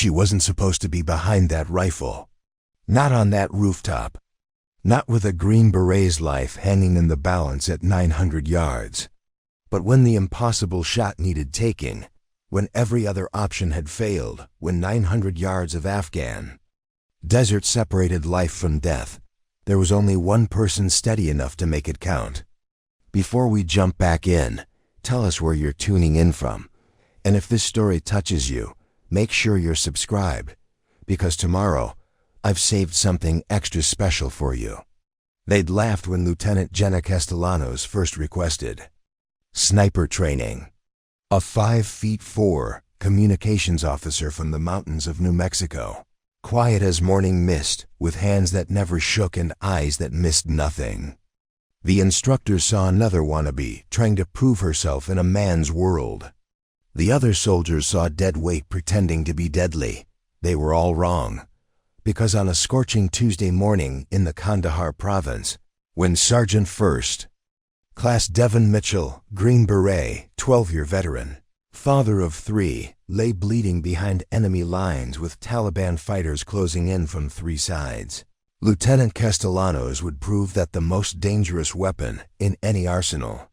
She wasn't supposed to be behind that rifle. Not on that rooftop. Not with a Green Beret's life hanging in the balance at 900 yards. But when the impossible shot needed taking, when every other option had failed, when 900 yards of Afghan desert separated life from death, there was only one person steady enough to make it count. Before we jump back in, tell us where you're tuning in from. And if this story touches you, make sure you're subscribed, because tomorrow, I've saved something extra special for you. They'd laughed when Lieutenant Jenna Castellanos first requested sniper training. A 5'4" communications officer from the mountains of New Mexico. Quiet as morning mist, with hands that never shook and eyes that missed nothing. The instructor saw another wannabe trying to prove herself in a man's world. The other soldiers saw dead weight pretending to be deadly. They were all wrong. Because on a scorching Tuesday morning in the Kandahar province, when Sergeant First Class Devon Mitchell, Green Beret, 12-year veteran, father of 3, lay bleeding behind enemy lines with Taliban fighters closing in from 3 sides, Lieutenant Castellanos would prove that the most dangerous weapon in any arsenal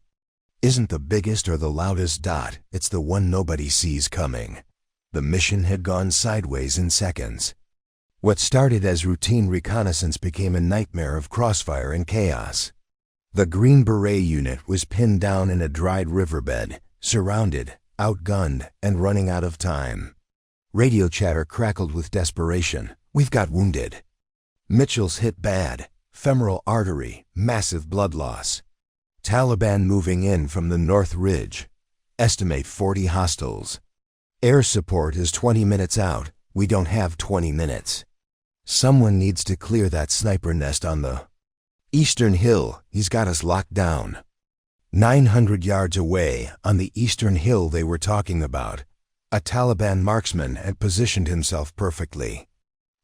isn't the biggest or the loudest dot, it's the one nobody sees coming. The mission had gone sideways in seconds. What started as routine reconnaissance became a nightmare of crossfire and chaos. The Green Beret unit was pinned down in a dried riverbed, surrounded, outgunned, and running out of time. Radio chatter crackled with desperation. "We've got wounded." Mitchell's hit bad, femoral artery, massive blood loss. Taliban moving in from the North Ridge. Estimate 40 hostiles. Air support is 20 minutes out. We don't have 20 minutes. Someone needs to clear that sniper nest on the Eastern Hill. He's got us locked down. 900 yards away, on the Eastern Hill they were talking about, a Taliban marksman had positioned himself perfectly.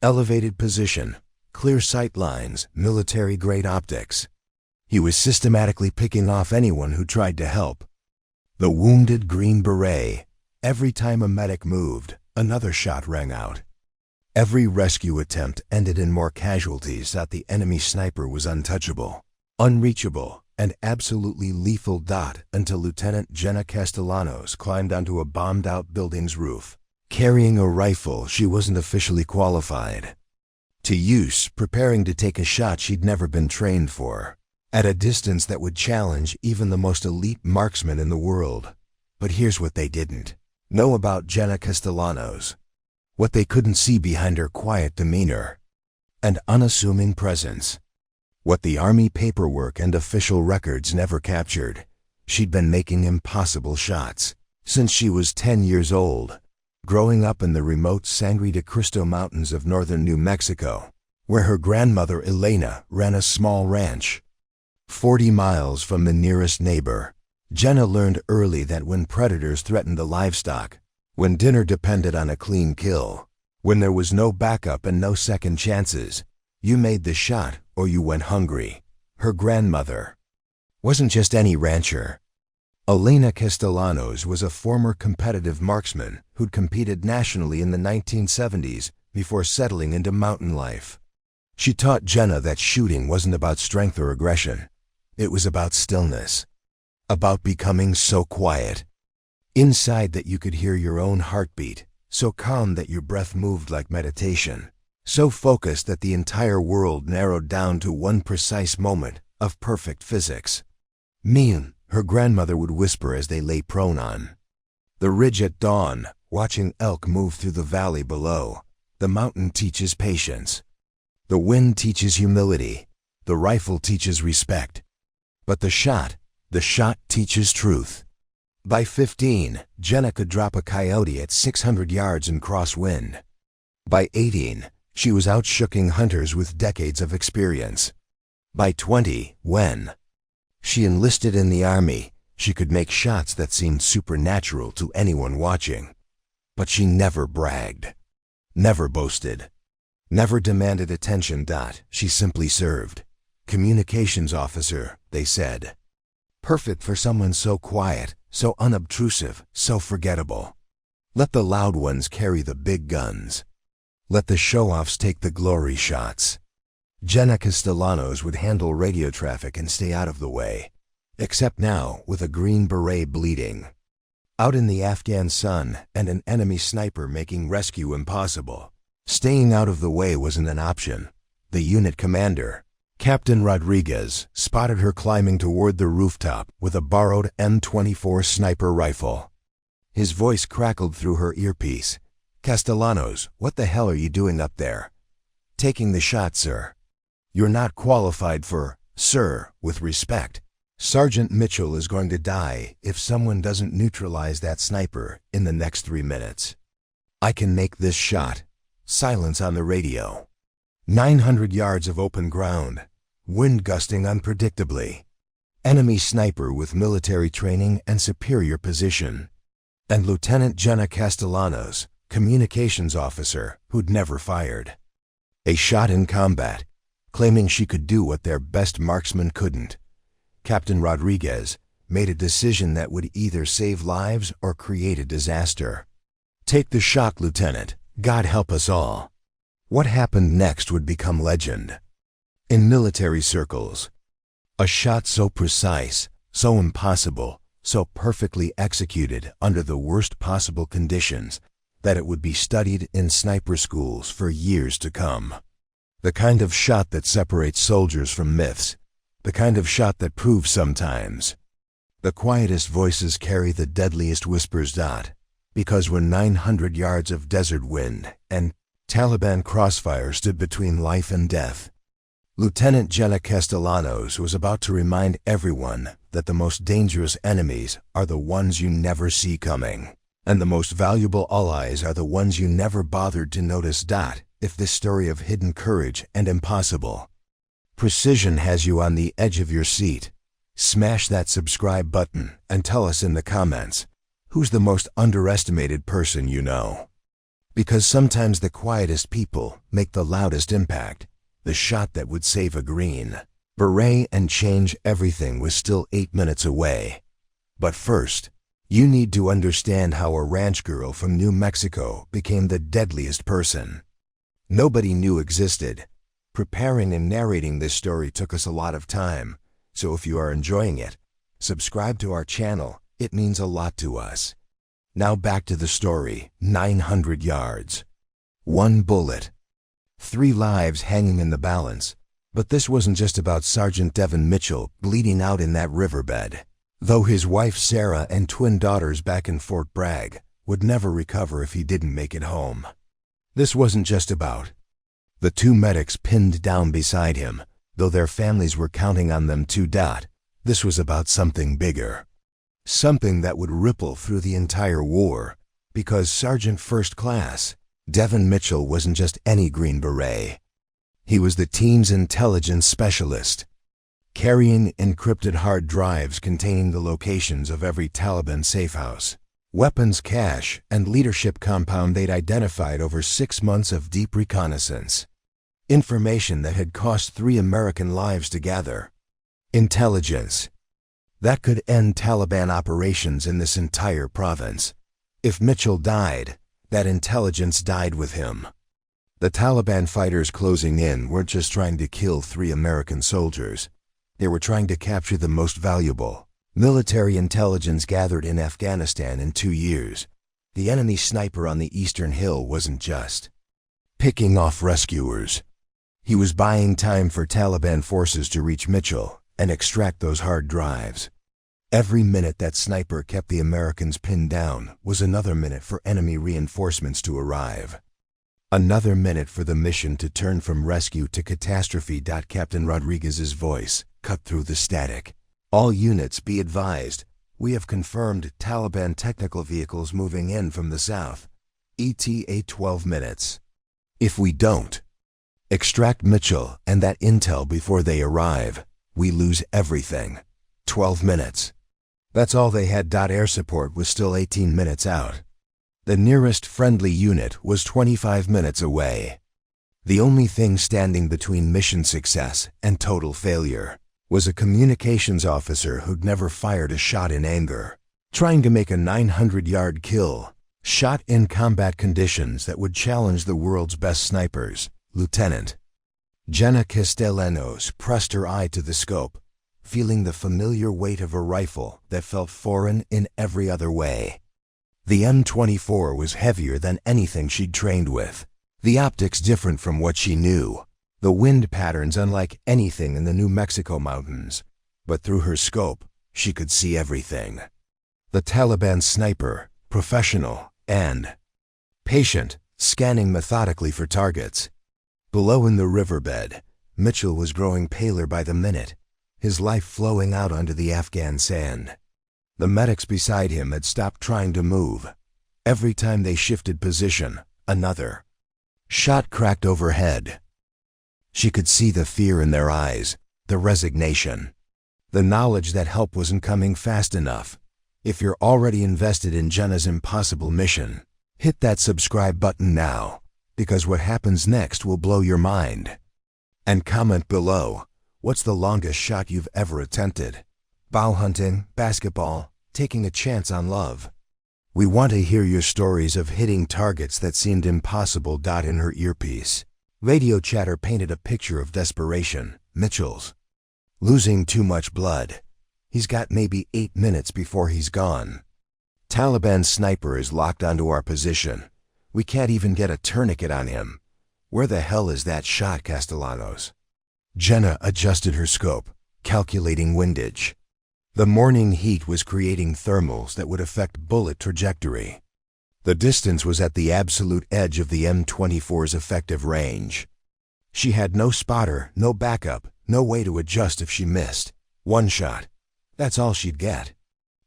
Elevated position, clear sight lines, military-grade optics. He was systematically picking off anyone who tried to help. The wounded Green Beret. Every time a medic moved, another shot rang out. Every rescue attempt ended in more casualties that the enemy sniper was untouchable, unreachable, and absolutely lethal dot until Lieutenant Jenna Castellanos climbed onto a bombed-out building's roof. Carrying a rifle she wasn't officially qualified to use, preparing to take a shot she'd never been trained for, at a distance that would challenge even the most elite marksman in the world. But here's what they didn't know about Jenna Castellanos. What they couldn't see behind her quiet demeanor and unassuming presence. What the Army paperwork and official records never captured. She'd been making impossible shots since she was 10 years old, growing up in the remote Sangre de Cristo Mountains of northern New Mexico, where her grandmother Elena ran a small ranch. 40 miles from the nearest neighbor, Jenna learned early that when predators threatened the livestock, when dinner depended on a clean kill, when there was no backup and no second chances, you made the shot or you went hungry. Her grandmother wasn't just any rancher. Elena Castellanos was a former competitive marksman who'd competed nationally in the 1970s before settling into mountain life. She taught Jenna that shooting wasn't about strength or aggression. It was about stillness, about becoming so quiet inside that you could hear your own heartbeat, so calm that your breath moved like meditation, so focused that the entire world narrowed down to one precise moment of perfect physics. "Mean," her grandmother would whisper as they lay prone on the ridge at dawn, watching elk move through the valley below. The mountain teaches patience. The wind teaches humility. The rifle teaches respect. But the shot teaches truth. By 15, Jenna could drop a coyote at 600 yards in crosswind. By 18, she was out shooking hunters with decades of experience. By 20, when she enlisted in the Army, she could make shots that seemed supernatural to anyone watching. But she never bragged, never boasted, never demanded attention. She simply served. Communications officer, they said. Perfect for someone so quiet, so unobtrusive, so forgettable. Let the loud ones carry the big guns. Let the show-offs take the glory shots. Jenna Castellanos would handle radio traffic and stay out of the way, except now with a Green Beret bleeding. Out in the Afghan sun and an enemy sniper making rescue impossible, staying out of the way wasn't an option. The unit commander, Captain Rodriguez, spotted her climbing toward the rooftop with a borrowed M24 sniper rifle. His voice crackled through her earpiece. "Castellanos, what the hell are you doing up there?" "Taking the shot, sir." "You're not qualified for, sir, with respect. Sergeant Mitchell is going to die if someone doesn't neutralize that sniper in the next 3 minutes. I can make this shot." Silence on the radio. 900 yards of open ground, wind gusting unpredictably. Enemy sniper with military training and superior position. And Lieutenant Jenna Castellanos, communications officer who'd never fired. A shot in combat, claiming she could do what their best marksman couldn't. Captain Rodriguez made a decision that would either save lives or create a disaster. "Take the shot, Lieutenant. God help us all." What happened next would become legend. In military circles, a shot so precise, so impossible, so perfectly executed under the worst possible conditions that it would be studied in sniper schools for years to come. The kind of shot that separates soldiers from myths. The kind of shot that proves sometimes the quietest voices carry the deadliest whispers. Because when 900 yards of desert wind and Taliban crossfire stood between life and death, Lieutenant Jenna Castellanos was about to remind everyone that the most dangerous enemies are the ones you never see coming, and the most valuable allies are the ones you never bothered to notice. If this story of hidden courage and impossible precision has you on the edge of your seat, smash that subscribe button and tell us in the comments, who's the most underestimated person you know? Because sometimes the quietest people make the loudest impact. The shot that would save a Green Beret and change everything was still 8 minutes away. But first, you need to understand how a ranch girl from New Mexico became the deadliest person nobody knew existed. Preparing and narrating this story took us a lot of time, so if you are enjoying it, subscribe to our channel. It means a lot to us. Now back to the story. 900 yards. One bullet. 3 lives hanging in the balance. But this wasn't just about Sergeant Devon Mitchell bleeding out in that riverbed. Though his wife Sarah and twin daughters back in Fort Bragg would never recover if he didn't make it home. This wasn't just about the 2 medics pinned down beside him, though their families were counting on them too. This was about something bigger. Something that would ripple through the entire war, because Sergeant First Class Devon Mitchell wasn't just any Green Beret. He was the team's intelligence specialist, carrying encrypted hard drives containing the locations of every Taliban safehouse, weapons cache, and leadership compound they'd identified over 6 months of deep reconnaissance. Information that had cost 3 American lives to gather. Intelligence that could end Taliban operations in this entire province. If Mitchell died, that intelligence died with him. The Taliban fighters closing in weren't just trying to kill 3 American soldiers. They were trying to capture the most valuable military intelligence gathered in Afghanistan in 2 years. The enemy sniper on the Eastern Hill wasn't just picking off rescuers. He was buying time for Taliban forces to reach Mitchell and extract those hard drives. Every minute that sniper kept the Americans pinned down was another minute for enemy reinforcements to arrive. Another minute for the mission to turn from rescue to catastrophe. Captain Rodriguez's voice cut through the static. "All units be advised. We have confirmed Taliban technical vehicles moving in from the south. ETA 12 minutes. If we don't extract Mitchell and that intel before they arrive, we lose everything. 12 minutes. That's all they had. Air support was still 18 minutes out. The nearest friendly unit was 25 minutes away. The only thing standing between mission success and total failure was a communications officer who'd never fired a shot in anger, trying to make a 900-yard kill, Shot in combat conditions that would challenge the world's best snipers, Lieutenant Jenna Castellanos pressed her eye to the scope, feeling the familiar weight of a rifle that felt foreign in every other way. The M24 was heavier than anything she'd trained with, the optics different from what she knew, the wind patterns unlike anything in the New Mexico mountains. But through her scope, she could see everything. The Taliban sniper, professional and patient, scanning methodically for targets. Below in the riverbed, Mitchell was growing paler by the minute, his life flowing out onto the Afghan sand. The medics beside him had stopped trying to move. Every time they shifted position, another shot cracked overhead. She could see the fear in their eyes, the resignation, the knowledge that help wasn't coming fast enough. If you're already invested in Jenna's impossible mission, hit that subscribe button now, because what happens next will blow your mind. And comment below, what's the longest shot you've ever attempted? Bow hunting, basketball, taking a chance on love. We want to hear your stories of hitting targets that seemed impossible. In her earpiece, radio chatter painted a picture of desperation. Mitchell's losing too much blood. He's got maybe 8 minutes before he's gone. Taliban sniper is locked onto our position. We can't even get a tourniquet on him. Where the hell is that shot, Castellanos? Jenna adjusted her scope, calculating windage. The morning heat was creating thermals that would affect bullet trajectory. The distance was at the absolute edge of the M24's effective range. She had no spotter, no backup, no way to adjust if she missed. One shot. That's all she'd get.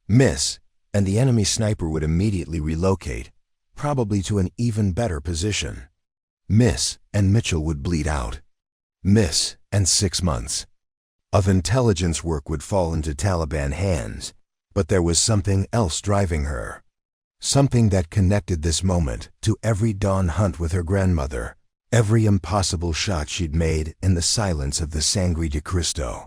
Miss, and the enemy sniper would immediately relocate, probably to an even better position. Miss, and Mitchell would bleed out. Miss, and 6 months of intelligence work would fall into Taliban hands. But there was something else driving her. Something that connected this moment to every dawn hunt with her grandmother, every impossible shot she'd made in the silence of the Sangre de Cristo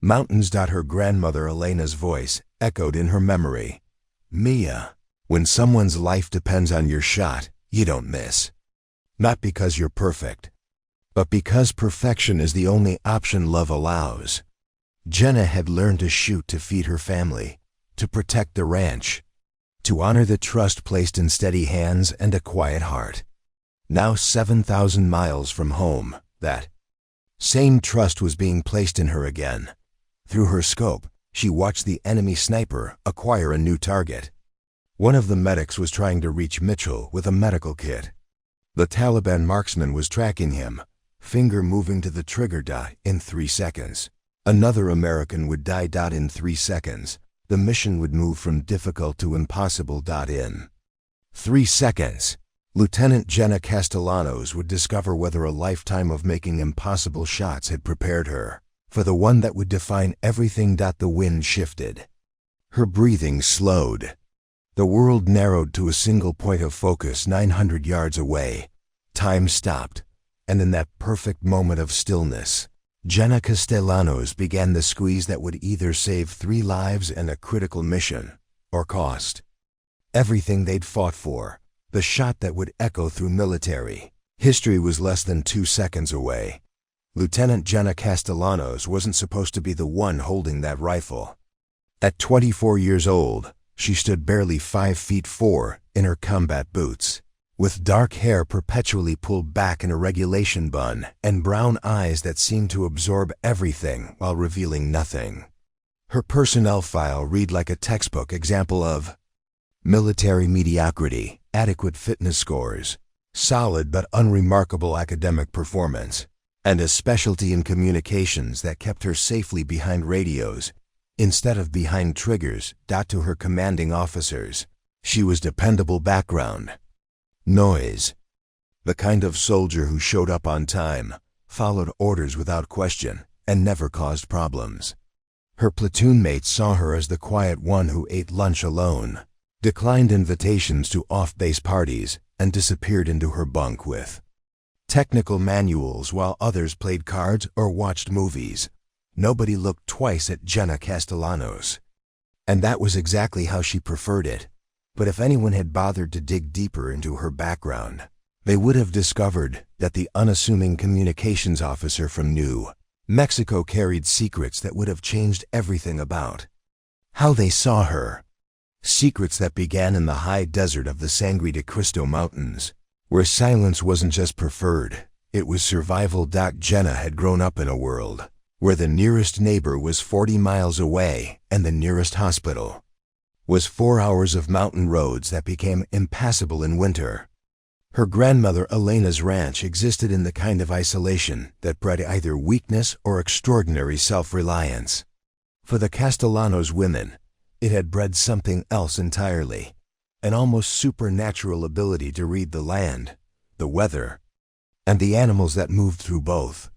Mountains. Her grandmother Elena's voice echoed in her memory. Mia, when someone's life depends on your shot, you don't miss. Not because you're perfect, but because perfection is the only option love allows. Jenna had learned to shoot to feed her family, to protect the ranch, to honor the trust placed in steady hands and a quiet heart. Now 7,000 miles from home, that same trust was being placed in her again. Through her scope, she watched the enemy sniper acquire a new target. One of the medics was trying to reach Mitchell with a medical kit. The Taliban marksman was tracking him, finger moving to the trigger. In 3 seconds. Another American would die. In 3 seconds. The mission would move from difficult to impossible. In 3 seconds. Lieutenant Jenna Castellanos would discover whether a lifetime of making impossible shots had prepared her for the one that would define everything. The wind shifted. Her breathing slowed. The world narrowed to a single point of focus 900 yards away. Time stopped, and in that perfect moment of stillness, Jenna Castellanos began the squeeze that would either save 3 lives and a critical mission, or cost everything they'd fought for. The shot that would echo through military history was less than 2 seconds away. Lieutenant Jenna Castellanos wasn't supposed to be the one holding that rifle. At 24 years old, she stood barely 5 feet 4 in her combat boots, with dark hair perpetually pulled back in a regulation bun and brown eyes that seemed to absorb everything while revealing nothing. Her personnel file read like a textbook example of military mediocrity, adequate fitness scores, solid but unremarkable academic performance, and a specialty in communications that kept her safely behind radios instead of behind triggers. To her commanding officers, she was dependable background noise, the kind of soldier who showed up on time, followed orders without question, and never caused problems. Her platoon mates saw her as the quiet one who ate lunch alone, declined invitations to off-base parties, and disappeared into her bunk with technical manuals while others played cards or watched movies. Nobody looked twice at Jenna Castellanos. And that was exactly how she preferred it. But if anyone had bothered to dig deeper into her background, they would have discovered that the unassuming communications officer from New Mexico carried secrets that would have changed everything about how they saw her. Secrets that began in the high desert of the Sangre de Cristo Mountains, where silence wasn't just preferred, it was survival. Jenna had grown up in a world where the nearest neighbor was 40 miles away and the nearest hospital was 4 hours of mountain roads that became impassable in winter. Her grandmother Elena's ranch existed in the kind of isolation that bred either weakness or extraordinary self-reliance. For the Castellanos women, it had bred something else entirely, an almost supernatural ability to read the land, the weather, and the animals that moved through both.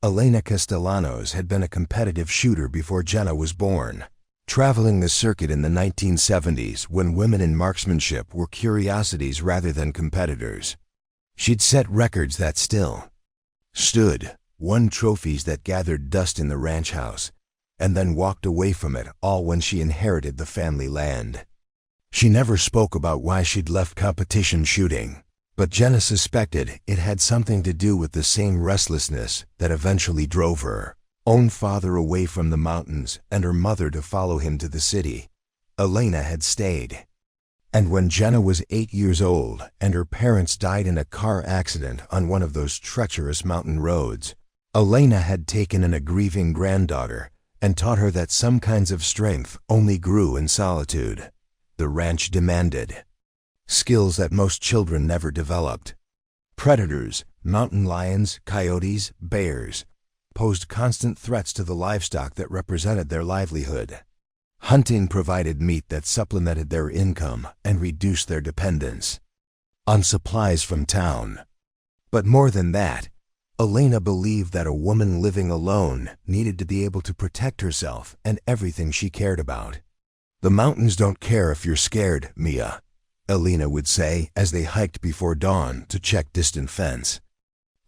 Elena Castellanos had been a competitive shooter before Jenna was born, traveling the circuit in the 1970s when women in marksmanship were curiosities rather than competitors. She'd set records that still stood, won trophies that gathered dust in the ranch house, and then walked away from it all when she inherited the family land. She never spoke about why she'd left competition shooting, but Jenna suspected it had something to do with the same restlessness that eventually drove her own father away from the mountains and her mother to follow him to the city. Elena had stayed. And when Jenna was 8 years old and her parents died in a car accident on one of those treacherous mountain roads, Elena had taken in a grieving granddaughter and taught her that some kinds of strength only grew in solitude. The ranch demanded skills that most children never developed. Predators, mountain lions, coyotes, bears, posed constant threats to the livestock that represented their livelihood. Hunting provided meat that supplemented their income and reduced their dependence on supplies from town. But more than that, Elena believed that a woman living alone needed to be able to protect herself and everything she cared about. "The mountains don't care if you're scared, Mia," Elena would say as they hiked before dawn to check distant fence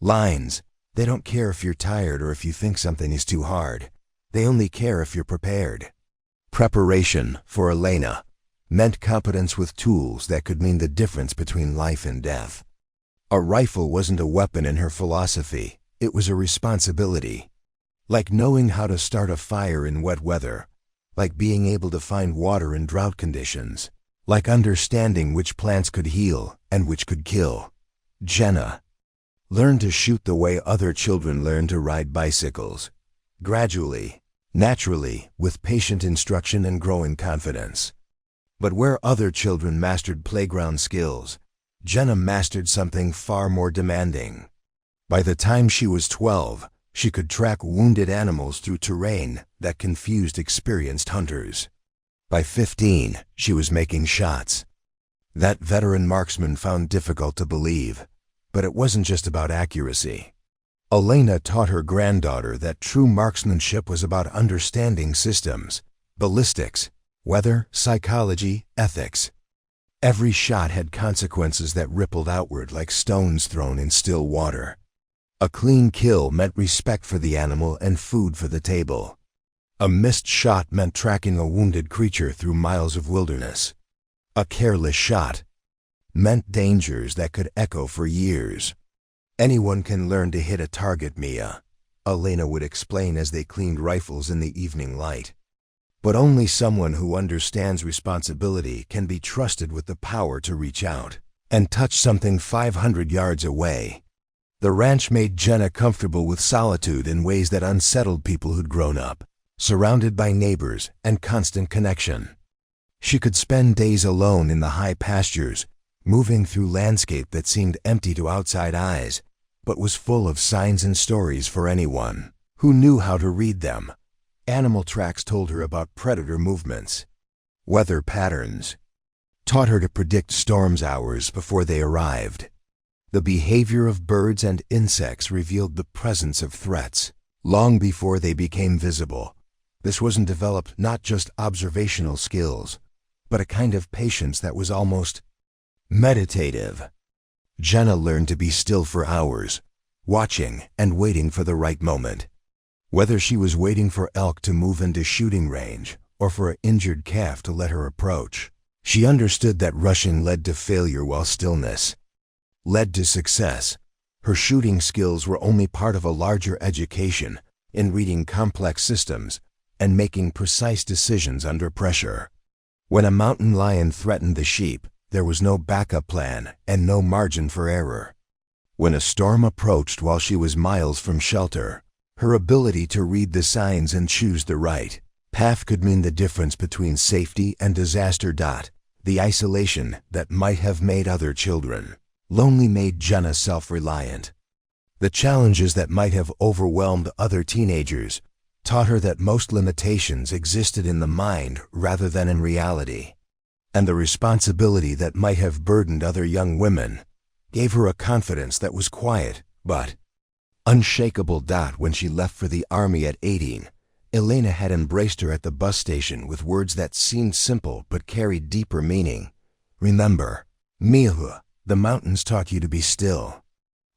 lines. "They don't care if you're tired or if you think something is too hard. They only care if you're prepared." Preparation, for Elena, meant competence with tools that could mean the difference between life and death. A rifle wasn't a weapon in her philosophy, it was a responsibility. Like knowing how to start a fire in wet weather, like being able to find water in drought conditions, like understanding which plants could heal and which could kill. Jenna learned to shoot the way other children learn to ride bicycles. Gradually, naturally, with patient instruction and growing confidence. But where other children mastered playground skills, Jenna mastered something far more demanding. By the time she was 12, she could track wounded animals through terrain that confused experienced hunters. By 15, she was making shots that veteran marksmen found difficult to believe. But it wasn't just about accuracy. Elena taught her granddaughter that true marksmanship was about understanding systems, ballistics, weather, psychology, ethics. Every shot had consequences that rippled outward like stones thrown in still water. A clean kill meant respect for the animal and food for the table. A missed shot meant tracking a wounded creature through miles of wilderness. A careless shot meant dangers that could echo for years. "Anyone can learn to hit a target, Mia," Elena would explain as they cleaned rifles in the evening light. "But only someone who understands responsibility can be trusted with the power to reach out and touch something 500 yards away." The ranch made Jenna comfortable with solitude in ways that unsettled people who'd grown up surrounded by neighbors and constant connection. She could spend days alone in the high pastures, moving through landscape that seemed empty to outside eyes, but was full of signs and stories for anyone who knew how to read them. Animal tracks told her about predator movements. Weather patterns taught her to predict storms hours before they arrived. The behavior of birds and insects revealed the presence of threats long before they became visible. This wasn't developed not just observational skills, but a kind of patience that was almost meditative. Jenna learned to be still for hours, watching and waiting for the right moment. Whether she was waiting for elk to move into shooting range or for an injured calf to let her approach, She understood that rushing led to failure while stillness led to success. Her shooting skills were only part of a larger education in reading complex systems and making precise decisions under pressure. When a mountain lion threatened the sheep, there was no backup plan and no margin for error. When a storm approached while she was miles from shelter, her ability to read the signs and choose the right path could mean the difference between safety and disaster. The isolation that might have made other children lonely made Jenna self-reliant. The challenges that might have overwhelmed other teenagers taught her that most limitations existed in the mind rather than in reality. And the responsibility that might have burdened other young women gave her a confidence that was quiet but unshakable. When she left for the army at 18, Elena had embraced her at the bus station with words that seemed simple but carried deeper meaning. Remember, Mia, the mountains taught you to be still.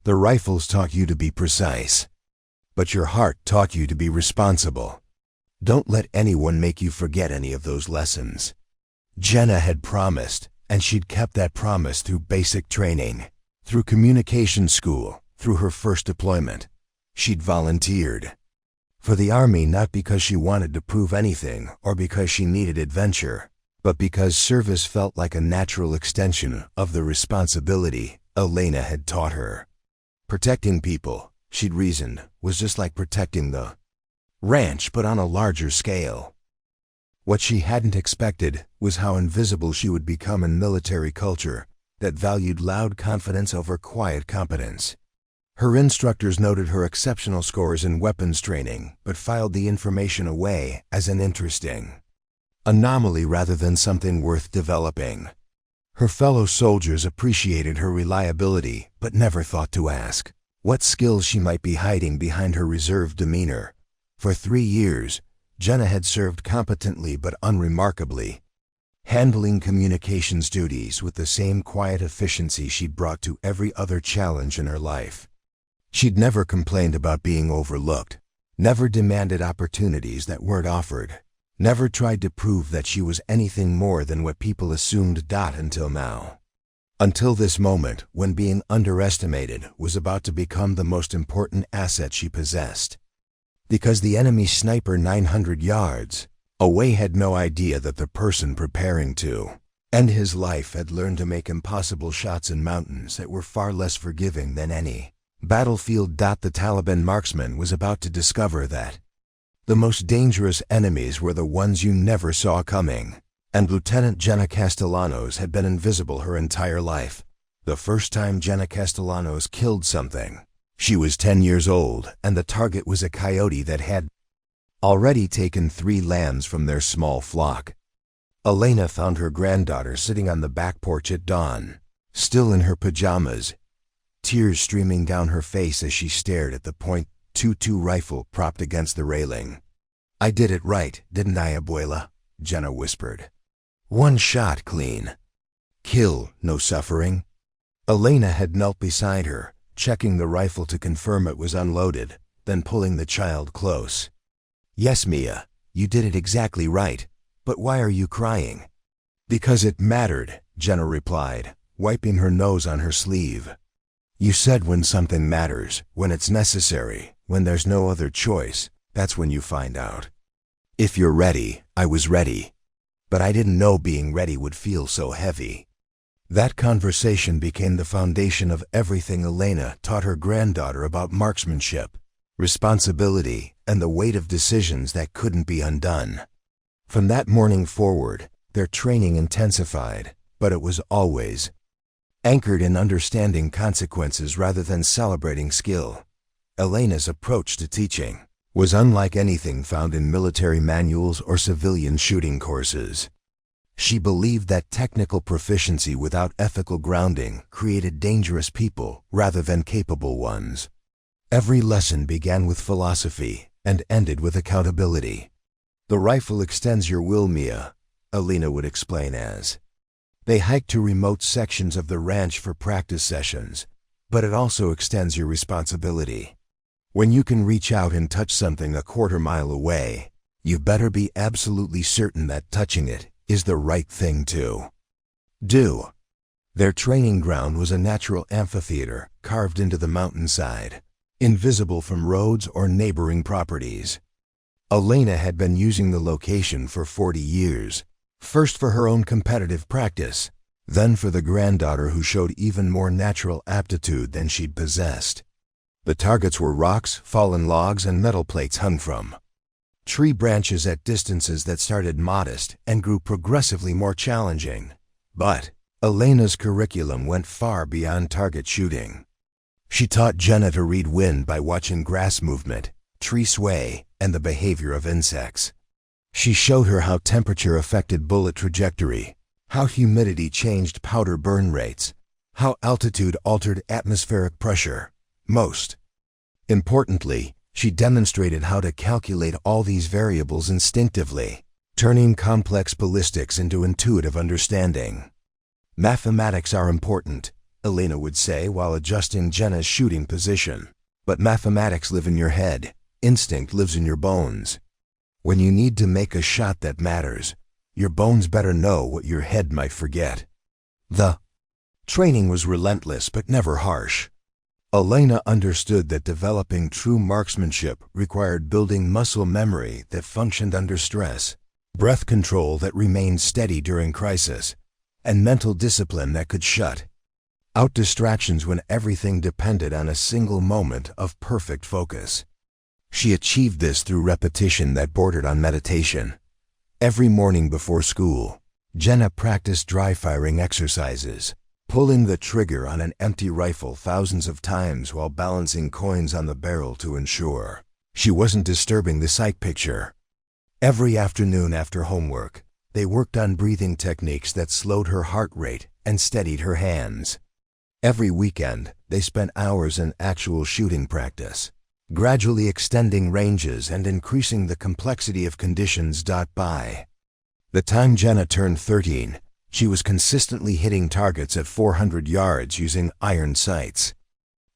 The rifles taught you to be precise. But your heart taught you to be responsible. Don't let anyone make you forget any of those lessons. Jenna had promised, and she'd kept that promise through basic training, through communication school, through her first deployment. She'd volunteered for the army not because she wanted to prove anything or because she needed adventure, but because service felt like a natural extension of the responsibility Elena had taught her. Protecting people, she'd reasoned, was just like protecting the ranch but on a larger scale. What she hadn't expected was how invisible she would become in military culture that valued loud confidence over quiet competence. Her instructors noted her exceptional scores in weapons training, but filed the information away as an interesting anomaly rather than something worth developing. Her fellow soldiers appreciated her reliability, but never thought to ask what skills she might be hiding behind her reserved demeanor. For 3 years, Jenna had served competently but unremarkably, handling communications duties with the same quiet efficiency she'd brought to every other challenge in her life. She'd never complained about being overlooked, never demanded opportunities that weren't offered, never tried to prove that she was anything more than what people assumed. Until now. Until this moment when being underestimated was about to become the most important asset she possessed. Because the enemy sniper 900 yards away had no idea that the person preparing to end his life had learned to make impossible shots in mountains that were far less forgiving than any battlefield. The Taliban marksman was about to discover that the most dangerous enemies were the ones you never saw coming, and Lieutenant Jenna Castellanos had been invisible her entire life. The first time Jenna Castellanos killed something, she was 10 years old, and the target was a coyote that had already taken 3 lambs from their small flock. Elena found her granddaughter sitting on the back porch at dawn, still in her pajamas, tears streaming down her face as she stared at the .22 rifle propped against the railing. "I did it right, didn't I, Abuela?" Jenna whispered. "1 shot clean. Kill, no suffering." Elena had knelt beside her, checking the rifle to confirm it was unloaded, then pulling the child close. "Yes, Mia, you did it exactly right, but why are you crying?" "Because it mattered," Jenna replied, wiping her nose on her sleeve. "You said when something matters, when it's necessary, when there's no other choice, that's when you find out. If you're ready, I was ready. But I didn't know being ready would feel so heavy." That conversation became the foundation of everything Elena taught her granddaughter about marksmanship, responsibility, and the weight of decisions that couldn't be undone. From that morning forward, their training intensified, but it was always anchored in understanding consequences rather than celebrating skill. Elena's approach to teaching was unlike anything found in military manuals or civilian shooting courses. She believed that technical proficiency without ethical grounding created dangerous people rather than capable ones. Every lesson began with philosophy and ended with accountability. "The rifle extends your will, Mia," Elena would explain as they hiked to remote sections of the ranch for practice sessions, but it also extends your responsibility. When you can reach out and touch something a quarter mile away, you better be absolutely certain that touching it is the right thing to do. Their training ground was a natural amphitheater carved into the mountainside, invisible from roads or neighboring properties. Elena had been using the location for 40 years, first for her own competitive practice, then for the granddaughter who showed even more natural aptitude than she'd possessed. The targets were rocks, fallen logs, and metal plates hung from tree branches at distances that started modest and grew progressively more challenging. But Elena's curriculum went far beyond target shooting. She taught Jenna to read wind by watching grass movement, tree sway, and the behavior of insects. She showed her how temperature affected bullet trajectory, how humidity changed powder burn rates, how altitude altered atmospheric pressure. Most importantly, she demonstrated how to calculate all these variables instinctively, turning complex ballistics into intuitive understanding. Mathematics are important, Elena would say while adjusting Jenna's shooting position. But mathematics live in your head. Instinct lives in your bones. When you need to make a shot that matters, your bones better know what your head might forget. The training was relentless but never harsh. Elena understood that developing true marksmanship required building muscle memory that functioned under stress, breath control that remained steady during crisis, and mental discipline that could shut out distractions when everything depended on a single moment of perfect focus. She achieved this through repetition that bordered on meditation. Every morning before school, Jenna practiced dry-firing exercises, pulling the trigger on an empty rifle thousands of times while balancing coins on the barrel to ensure she wasn't disturbing the sight picture. Every afternoon after homework, they worked on breathing techniques that slowed her heart rate and steadied her hands. Every weekend, they spent hours in actual shooting practice, gradually extending ranges and increasing the complexity of conditions. By the time Jenna turned 13, she was consistently hitting targets at 400 yards using iron sights.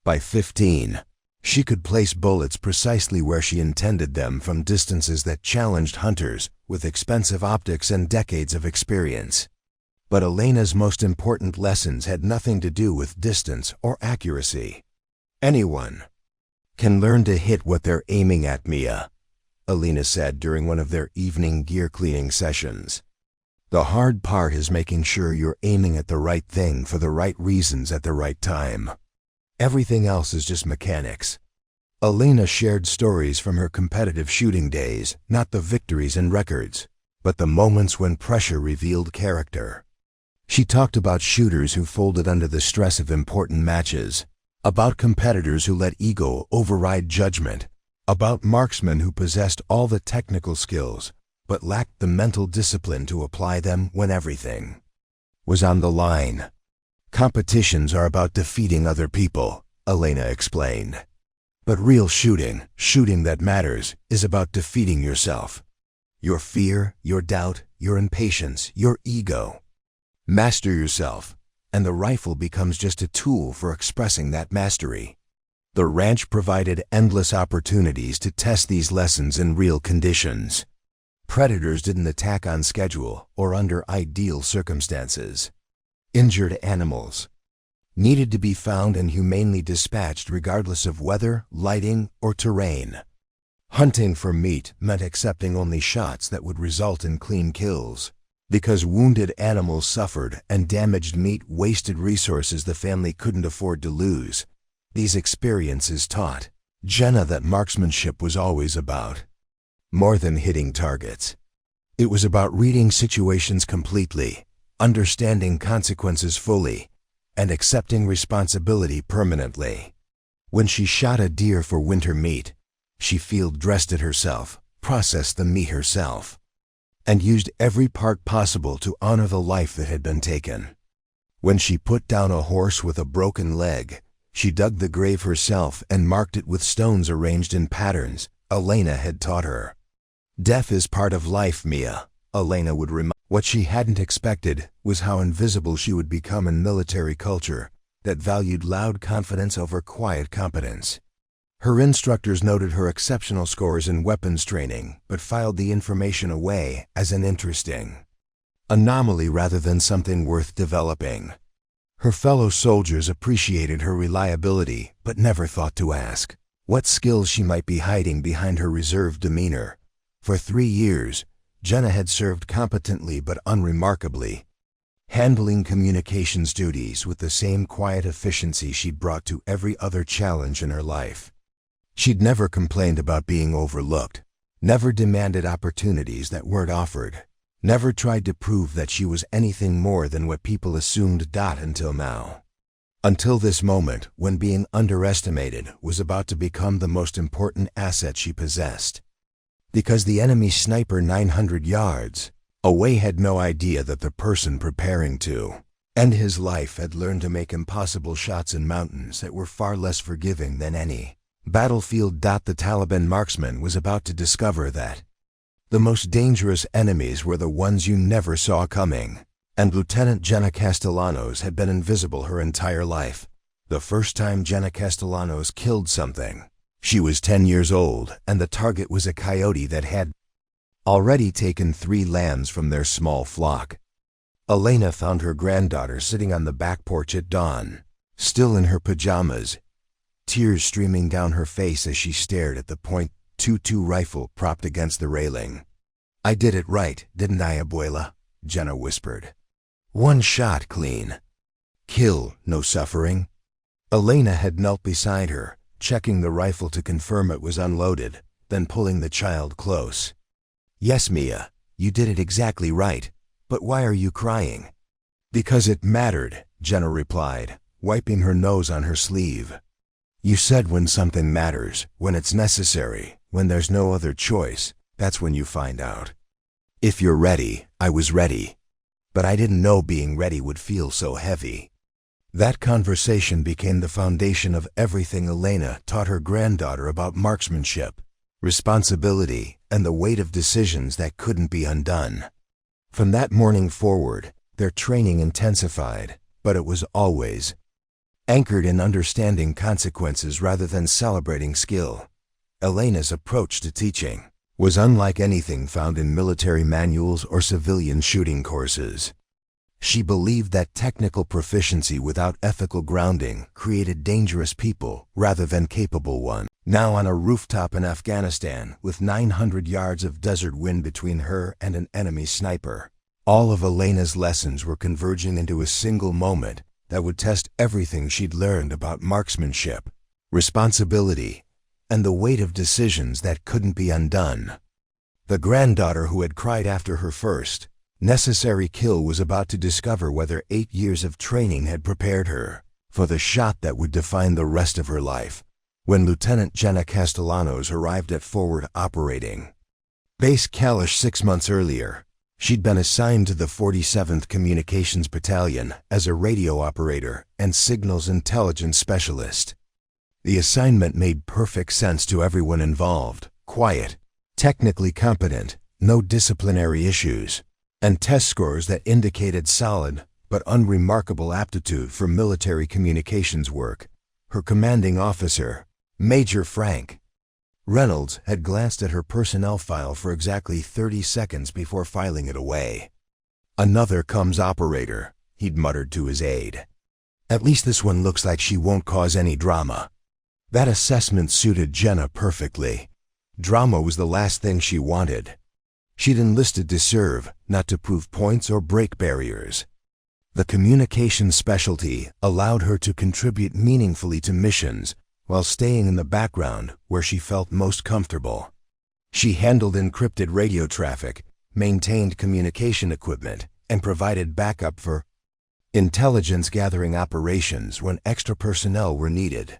By 15, she could place bullets precisely where she intended them from distances that challenged hunters with expensive optics and decades of experience. But Elena's most important lessons had nothing to do with distance or accuracy. Anyone can learn to hit what they're aiming at, Mia, Elena said during one of their evening gear cleaning sessions. The hard part is making sure you're aiming at the right thing for the right reasons at the right time. Everything else is just mechanics. Elena shared stories from her competitive shooting days, not the victories and records, but the moments when pressure revealed character. She talked about shooters who folded under the stress of important matches, about competitors who let ego override judgment, about marksmen who possessed all the technical skills but lacked the mental discipline to apply them when everything was on the line. Competitions are about defeating other people, Elena explained. But real shooting, shooting that matters, is about defeating yourself. Your fear, your doubt, your impatience, your ego. Master yourself, and the rifle becomes just a tool for expressing that mastery. The ranch provided endless opportunities to test these lessons in real conditions. Predators didn't attack on schedule or under ideal circumstances. Injured animals needed to be found and humanely dispatched regardless of weather, lighting, or terrain. Hunting for meat meant accepting only shots that would result in clean kills. Because wounded animals suffered and damaged meat wasted resources the family couldn't afford to lose. These experiences taught Jenna that marksmanship was always about more than hitting targets. It was about reading situations completely, understanding consequences fully, and accepting responsibility permanently. When she shot a deer for winter meat, she field dressed it herself, processed the meat herself, and used every part possible to honor the life that had been taken. When she put down a horse with a broken leg, she dug the grave herself and marked it with stones arranged in patterns Elena had taught her. Death is part of life, Mia, Elena would remind. What she hadn't expected was how invisible she would become in military culture that valued loud confidence over quiet competence. Her instructors noted her exceptional scores in weapons training, but filed the information away as uninteresting. anomaly rather than something worth developing. Her fellow soldiers appreciated her reliability, but never thought to ask what skills she might be hiding behind her reserved demeanor. For 3 years, Jenna had served competently but unremarkably, handling communications duties with the same quiet efficiency she'd brought to every other challenge in her life. She'd never complained about being overlooked, never demanded opportunities that weren't offered, never tried to prove that she was anything more than what people assumed. Until now. Until this moment, when being underestimated was about to become the most important asset she possessed. Because the enemy sniper 900 yards away had no idea that the person preparing to end his life had learned to make impossible shots in mountains that were far less forgiving than any battlefield. The Taliban marksman was about to discover that the most dangerous enemies were the ones you never saw coming, and Lieutenant Jenna Castellanos had been invisible her entire life. The first time Jenna Castellanos killed something, she was 10 years old, and the target was a coyote that had already taken 3 lambs from their small flock. Elena found her granddaughter sitting on the back porch at dawn, still in her pajamas, tears streaming down her face as she stared at the .22 rifle propped against the railing. "I did it right, didn't I, Abuela?" Jenna whispered. "1 shot, clean. Kill, no suffering." Elena had knelt beside her, checking the rifle to confirm it was unloaded, then pulling the child close. "Yes, Mia, you did it exactly right, but why are you crying?" "Because it mattered," Jenna replied, wiping her nose on her sleeve. "You said when something matters, when it's necessary, when there's no other choice, that's when you find out. If you're ready, I was ready. But I didn't know being ready would feel so heavy." That conversation became the foundation of everything Elena taught her granddaughter about marksmanship, responsibility, and the weight of decisions that couldn't be undone. From that morning forward, their training intensified, but it was always anchored in understanding consequences rather than celebrating skill. Elena's approach to teaching was unlike anything found in military manuals or civilian shooting courses. She believed that technical proficiency without ethical grounding created dangerous people rather than capable ones. Now on a rooftop in Afghanistan, with 900 yards of desert wind between her and an enemy sniper, all of Elena's lessons were converging into a single moment that would test everything she'd learned about marksmanship, responsibility, and the weight of decisions that couldn't be undone. The granddaughter who had cried after her first necessary kill was about to discover whether 8 years of training had prepared her for the shot that would define the rest of her life. When Lieutenant Jenna Castellanos arrived at Forward Operating Base Kalish 6 months earlier, she'd been assigned to the 47th Communications Battalion as a radio operator and signals intelligence specialist. The assignment made perfect sense to everyone involved: quiet, technically competent, no disciplinary issues, and test scores that indicated solid but unremarkable aptitude for military communications work. Her commanding officer, Major Frank Reynolds, had glanced at her personnel file for exactly 30 seconds before filing it away. "Another comms operator," he'd muttered to his aide. "At least this one looks like she won't cause any drama." That assessment suited Jenna perfectly. Drama was the last thing she wanted. She'd enlisted to serve, not to prove points or break barriers. The communications specialty allowed her to contribute meaningfully to missions while staying in the background where she felt most comfortable. She handled encrypted radio traffic, maintained communication equipment, and provided backup for intelligence-gathering operations when extra personnel were needed.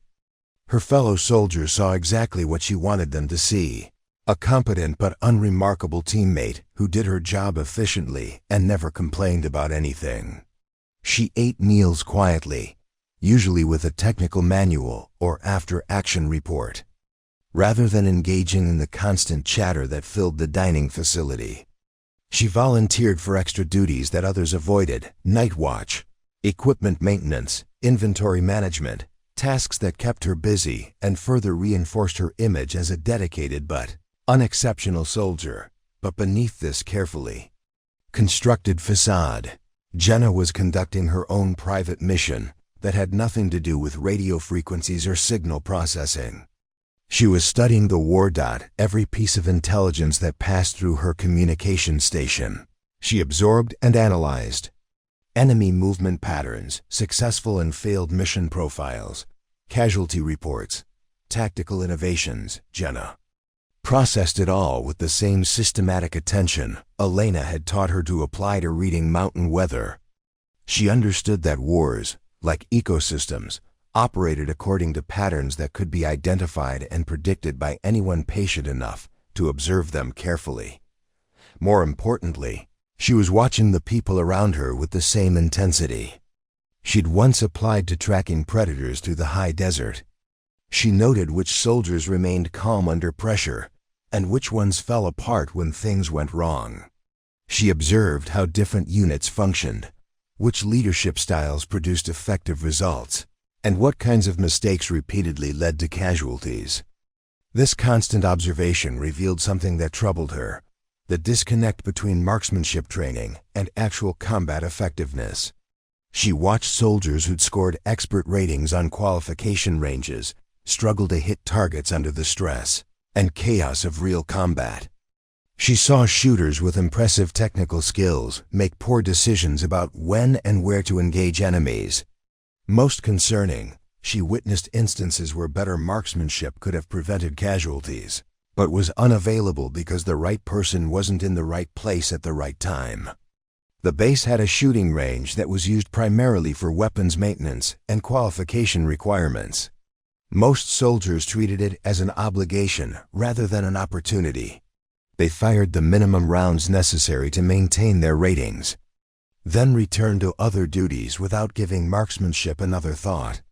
Her fellow soldiers saw exactly what she wanted them to see: a competent but unremarkable teammate who did her job efficiently and never complained about anything. She ate meals quietly, usually with a technical manual or after-action report, rather than engaging in the constant chatter that filled the dining facility. She volunteered for extra duties that others avoided: night watch, equipment maintenance, inventory management, tasks that kept her busy and further reinforced her image as a dedicated but unexceptional soldier. But beneath this carefully Constructed facade. Jenna was conducting her own private mission that had nothing to do with radio frequencies or signal processing. She was studying the war. Every piece of intelligence that passed through her communication station. She absorbed and analyzed. Enemy movement patterns, successful and failed mission profiles, casualty reports, tactical innovations. Jenna processed it all with the same systematic attention Elena had taught her to apply to reading mountain weather. She understood that wars, like ecosystems, operated according to patterns that could be identified and predicted by anyone patient enough to observe them carefully. More importantly, she was watching the people around her with the same intensity. She'd once applied to tracking predators through the high desert. She noted which soldiers remained calm under pressure and which ones fell apart when things went wrong. She observed how different units functioned, which leadership styles produced effective results, and what kinds of mistakes repeatedly led to casualties. This constant observation revealed something that troubled her: the disconnect between marksmanship training and actual combat effectiveness. She watched soldiers who'd scored expert ratings on qualification ranges struggle to hit targets under the stress and chaos of real combat. She saw shooters with impressive technical skills make poor decisions about when and where to engage enemies. Most concerning, she witnessed instances where better marksmanship could have prevented casualties, but was unavailable because the right person wasn't in the right place at the right time. The base had a shooting range that was used primarily for weapons maintenance and qualification requirements. Most soldiers treated it as an obligation rather than an opportunity. They fired the minimum rounds necessary to maintain their ratings, then returned to other duties without giving marksmanship another thought.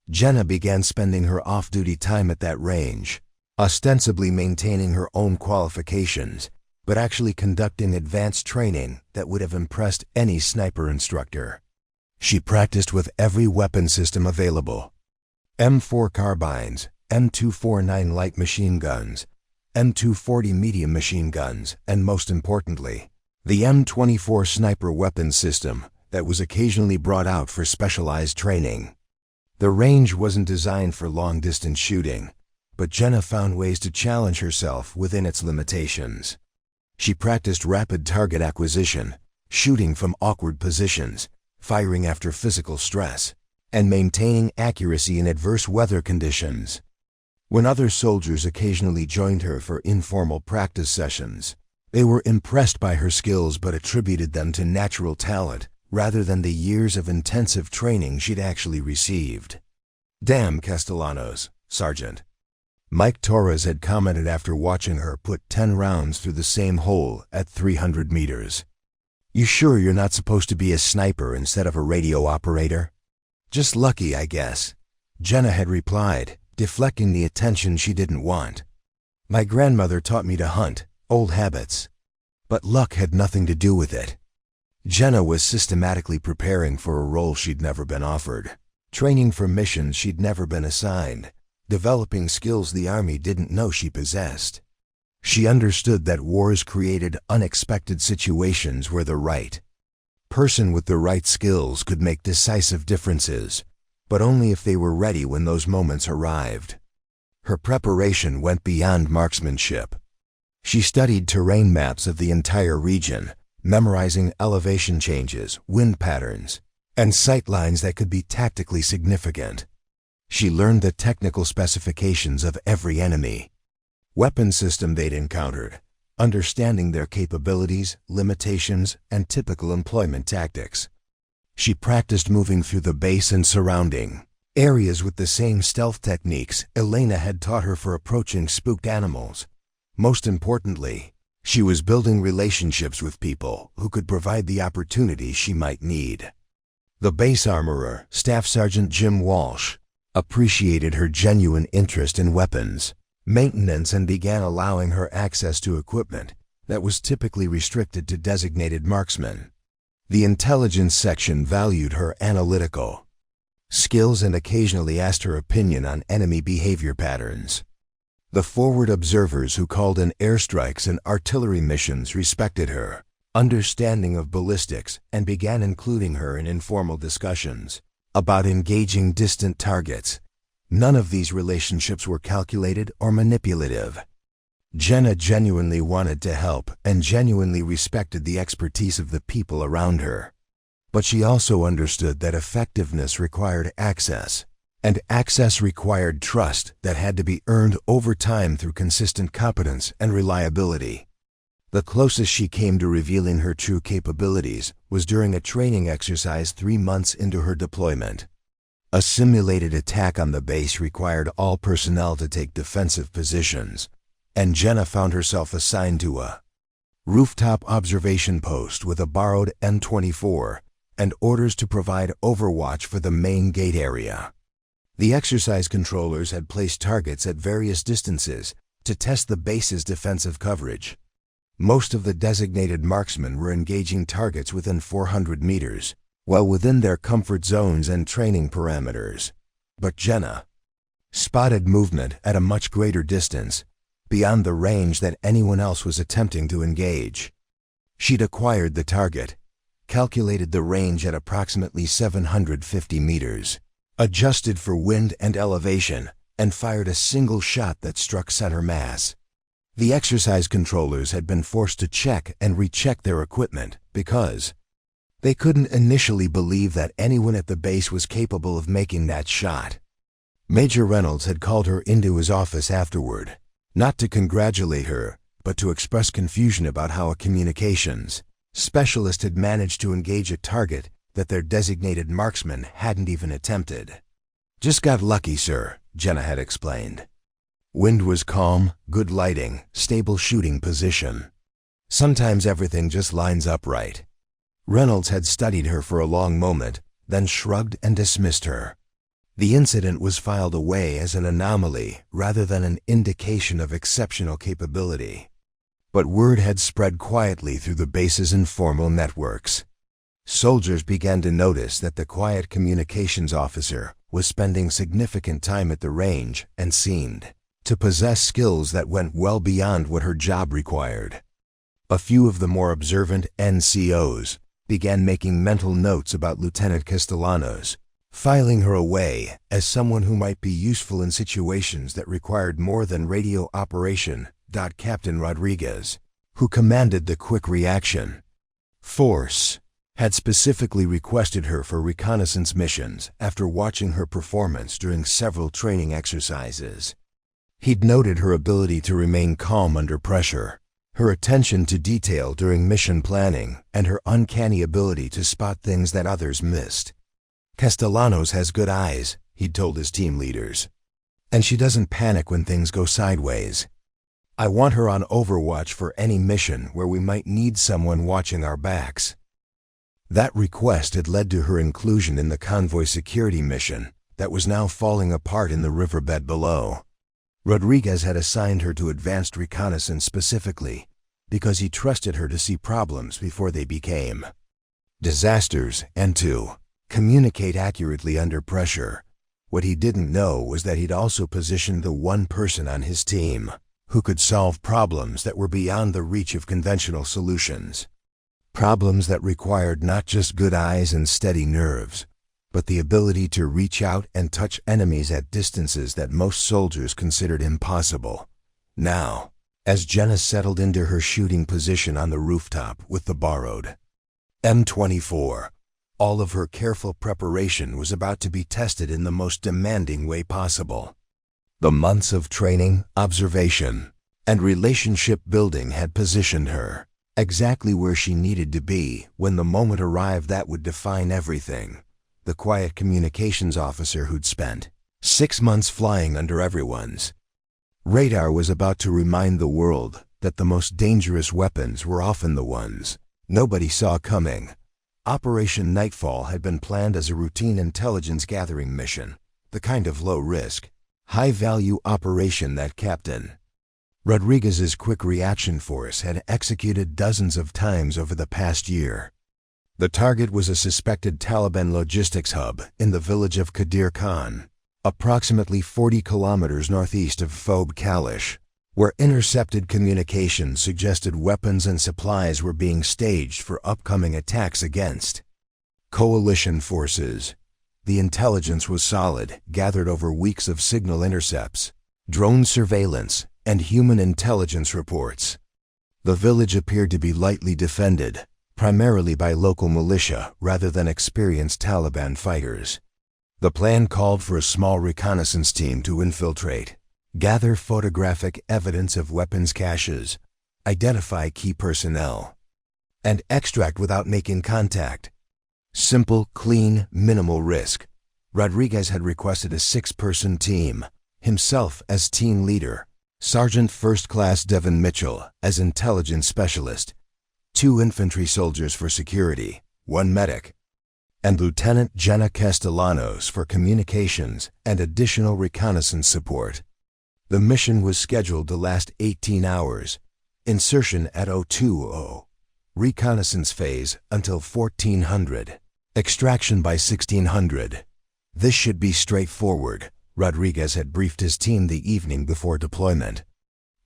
Jenna began spending her off-duty time at that range, ostensibly maintaining her own qualifications, but actually conducting advanced training that would have impressed any sniper instructor. She practiced with every weapon system available: M4 carbines, M249 light machine guns, M240 medium machine guns, and most importantly, the M24 sniper weapons system that was occasionally brought out for specialized training. The range wasn't designed for long-distance shooting, but Jenna found ways to challenge herself within its limitations. She practiced rapid target acquisition, shooting from awkward positions, firing after physical stress, and maintaining accuracy in adverse weather conditions. When other soldiers occasionally joined her for informal practice sessions, they were impressed by her skills but attributed them to natural talent rather than the years of intensive training she'd actually received. "Damn, Castellanos, Sergeant," Mike Torres had commented after watching her put 10 rounds through the same hole at 300 meters. "You sure you're not supposed to be a sniper instead of a radio operator?" "Just lucky, I guess," Jenna had replied, deflecting the attention she didn't want. "My grandmother taught me to hunt, old habits. But luck had nothing to do with it." Jenna was systematically preparing for a role she'd never been offered, training for missions she'd never been assigned, developing skills the Army didn't know she possessed. She understood that wars created unexpected situations where the right person with the right skills could make decisive differences, but only if they were ready when those moments arrived. Her preparation went beyond marksmanship. She studied terrain maps of the entire region, memorizing elevation changes, wind patterns, and sight lines that could be tactically significant. She learned the technical specifications of every enemy, weapon system they'd encountered, understanding their capabilities, limitations, and typical employment tactics. She practiced moving through the base and surrounding areas with the same stealth techniques Elena had taught her for approaching spooked animals. Most importantly, she was building relationships with people who could provide the opportunities she might need. The base armorer, Staff Sergeant Jim Walsh, appreciated her genuine interest in weapons maintenance and began allowing her access to equipment that was typically restricted to designated marksmen. The intelligence section valued her analytical skills and occasionally asked her opinion on enemy behavior patterns. The forward observers who called in airstrikes and artillery missions respected her, understanding of ballistics, and began including her in informal discussions about engaging distant targets. None of these relationships were calculated or manipulative. Jenna genuinely wanted to help and genuinely respected the expertise of the people around her. But she also understood that effectiveness required access, and access required trust that had to be earned over time through consistent competence and reliability. The closest she came to revealing her true capabilities was during a training exercise 3 months into her deployment. A simulated attack on the base required all personnel to take defensive positions, and Jenna found herself assigned to a rooftop observation post with a borrowed M24 and orders to provide overwatch for the main gate area. The exercise controllers had placed targets at various distances to test the base's defensive coverage. Most of the designated marksmen were engaging targets within 400 meters, well within their comfort zones and training parameters. But Jenna spotted movement at a much greater distance, beyond the range that anyone else was attempting to engage. She'd acquired the target, calculated the range at approximately 750 meters, adjusted for wind and elevation, and fired a single shot that struck center mass. The exercise controllers had been forced to check and recheck their equipment because they couldn't initially believe that anyone at the base was capable of making that shot. Major Reynolds had called her into his office afterward, not to congratulate her, but to express confusion about how a communications specialist had managed to engage a target that their designated marksman hadn't even attempted. "Just got lucky, sir," Jenna had explained. Wind was calm, good lighting, stable shooting position. Sometimes everything just lines up right. Reynolds had studied her for a long moment, then shrugged and dismissed her. The incident was filed away as an anomaly rather than an indication of exceptional capability. But word had spread quietly through the base's informal networks. Soldiers began to notice that the quiet communications officer was spending significant time at the range and seemed to possess skills that went well beyond what her job required. A few of the more observant NCOs began making mental notes about Lieutenant Castellanos, filing her away as someone who might be useful in situations that required more than radio operation. Captain Rodriguez, who commanded the quick reaction force, had specifically requested her for reconnaissance missions after watching her performance during several training exercises. He'd noted her ability to remain calm under pressure, her attention to detail during mission planning, and her uncanny ability to spot things that others missed. "Castellanos has good eyes," he'd told his team leaders, "and she doesn't panic when things go sideways. I want her on overwatch for any mission where we might need someone watching our backs." That request had led to her inclusion in the convoy security mission that was now falling apart in the riverbed below. Rodriguez had assigned her to advanced reconnaissance specifically because he trusted her to see problems before they became disasters and to communicate accurately under pressure. What he didn't know was that he'd also positioned the one person on his team who could solve problems that were beyond the reach of conventional solutions. Problems that required not just good eyes and steady nerves, but the ability to reach out and touch enemies at distances that most soldiers considered impossible. Now, as Jenna settled into her shooting position on the rooftop with the borrowed M24, all of her careful preparation was about to be tested in the most demanding way possible. The months of training, observation, and relationship building had positioned her exactly where she needed to be when the moment arrived that would define everything. The quiet communications officer who'd spent 6 months flying under everyone's radar was about to remind the world that the most dangerous weapons were often the ones nobody saw coming. Operation Nightfall had been planned as a routine intelligence gathering mission, the kind of low-risk, high-value operation that Captain Rodriguez's quick reaction force had executed dozens of times over the past year. The target was a suspected Taliban logistics hub in the village of Qadir Khan, approximately 40 kilometers northeast of Fob Kalish. where intercepted communications suggested weapons and supplies were being staged for upcoming attacks against coalition forces. The intelligence was solid, gathered over weeks of signal intercepts, drone surveillance, and human intelligence reports. The village appeared to be lightly defended, primarily by local militia rather than experienced Taliban fighters. The plan called for a small reconnaissance team to infiltrate, gather photographic evidence of weapons caches, identify key personnel, and extract without making contact. Simple, clean, minimal risk. Rodriguez had requested a 6-person team, himself as team leader, Sergeant First Class Devon Mitchell as intelligence specialist, 2 infantry soldiers for security, 1 medic, and Lieutenant Jenna Castellanos for communications and additional reconnaissance support. The mission was scheduled to last 18 hours, insertion at 02:00, reconnaissance phase until 1400, extraction by 1600. This should be straightforward, Rodriguez had briefed his team the evening before deployment.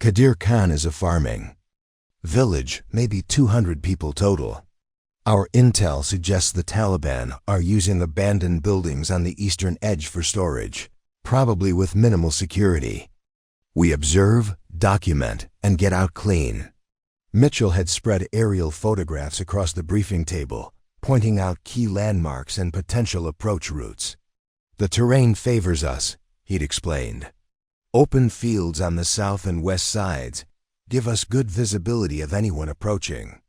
Kandahar Khan is a farming village, maybe 200 people total. Our intel suggests the Taliban are using abandoned buildings on the eastern edge for storage, probably with minimal security. We observe, document, and get out clean. Mitchell had spread aerial photographs across the briefing table, pointing out key landmarks and potential approach routes. The terrain favors us, he'd explained. Open fields on the south and west sides give us good visibility of anyone approaching.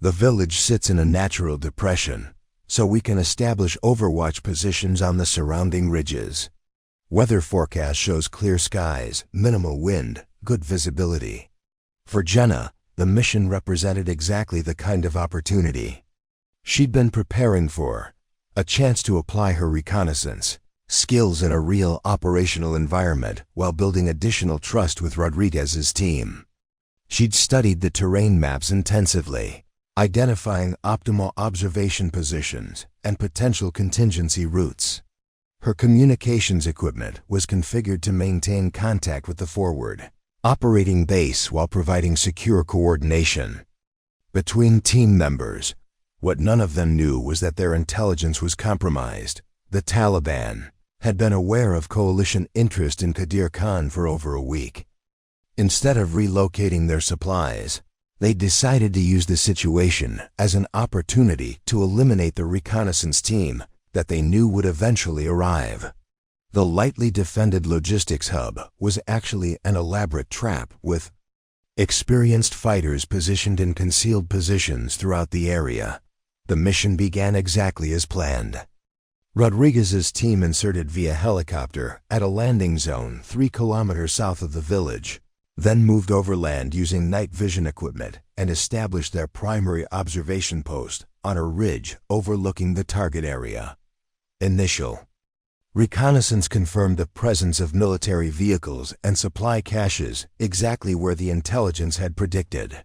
The village sits in a natural depression, so we can establish overwatch positions on the surrounding ridges. Weather forecast shows clear skies, minimal wind, good visibility. For Jenna, the mission represented exactly the kind of opportunity she'd been preparing for, a chance to apply her reconnaissance skills in a real operational environment while building additional trust with Rodriguez's team. She'd studied the terrain maps intensively, identifying optimal observation positions and potential contingency routes. Her communications equipment was configured to maintain contact with the forward operating base while providing secure coordination between team members. What none of them knew was that their intelligence was compromised. The Taliban had been aware of coalition interest in Kandahar Khan for over a week. Instead of relocating their supplies, they decided to use the situation as an opportunity to eliminate the reconnaissance team that they knew would eventually arrive. The lightly defended logistics hub was actually an elaborate trap with experienced fighters positioned in concealed positions throughout the area. The mission began exactly as planned. Rodriguez's team inserted via helicopter at a landing zone 3 kilometers south of the village, then moved overland using night vision equipment and established their primary observation post on a ridge overlooking the target area. Initial reconnaissance confirmed the presence of military vehicles and supply caches exactly where the intelligence had predicted.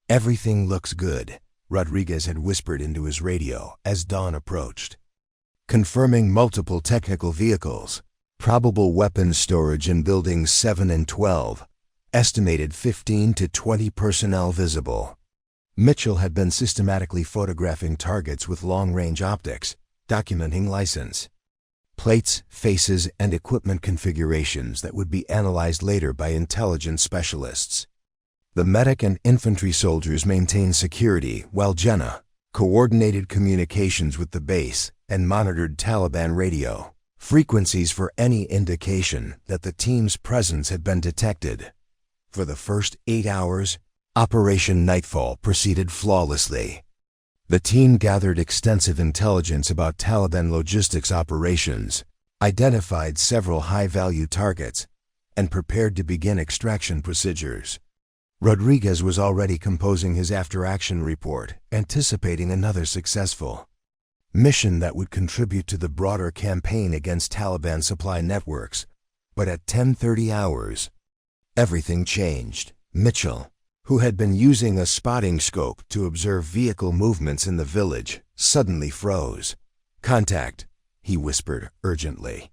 "Everything looks good," Rodriguez had whispered into his radio as dawn approached. Confirming multiple technical vehicles, probable weapons storage in buildings 7 and 12, estimated 15 to 20 personnel visible. Mitchell had been systematically photographing targets with long-range optics, documenting license plates, faces, and equipment configurations that would be analyzed later by intelligence specialists. The medic and infantry soldiers maintained security while Jenna coordinated communications with the base and monitored Taliban radio frequencies for any indication that the team's presence had been detected. For the first 8 hours, Operation Nightfall proceeded flawlessly. The team gathered extensive intelligence about Taliban logistics operations, identified several high-value targets, and prepared to begin extraction procedures. Rodriguez was already composing his after-action report, anticipating another successful mission that would contribute to the broader campaign against Taliban supply networks. But at 10:30 hours, everything changed. Mitchell, who had been using a spotting scope to observe vehicle movements in the village, suddenly froze. "Contact," he whispered urgently.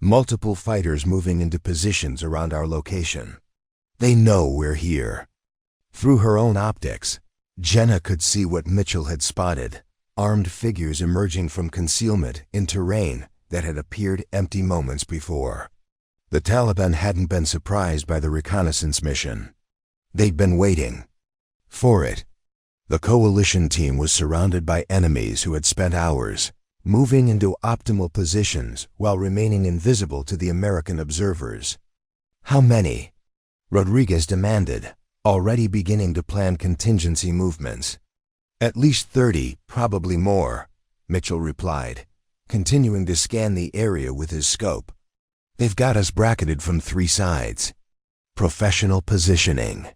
"Multiple fighters moving into positions around our location." They know we're here. Through her own optics, Jenna could see what Mitchell had spotted, armed figures emerging from concealment in terrain that had appeared empty moments before. The Taliban hadn't been surprised by the reconnaissance mission. They'd been waiting for it. The coalition team was surrounded by enemies who had spent hours moving into optimal positions while remaining invisible to the American observers. How many? Rodriguez demanded, already beginning to plan contingency movements. At least 30, probably more, Mitchell replied, continuing to scan the area with his scope. They've got us bracketed from 3 sides. Professional positioning.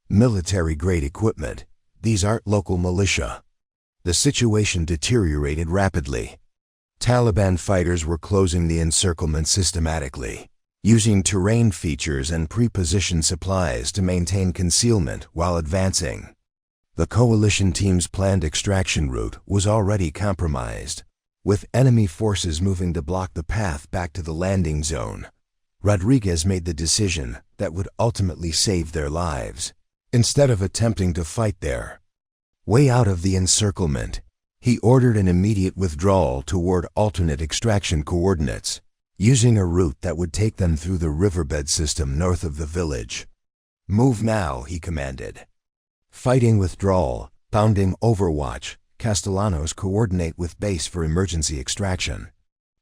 Military-grade equipment. These aren't local militia. The situation deteriorated rapidly. Taliban fighters were closing the encirclement systematically, using terrain features and pre-positioned supplies to maintain concealment while advancing. The coalition team's planned extraction route was already compromised, with enemy forces moving to block the path back to the landing zone. Rodriguez made the decision that would ultimately save their lives. Instead of attempting to fight their way out of the encirclement, he ordered an immediate withdrawal toward alternate extraction coordinates, using a route that would take them through the riverbed system north of the village. Move now, he commanded. Fighting withdrawal, pounding overwatch, Castellanos coordinate with base for emergency extraction.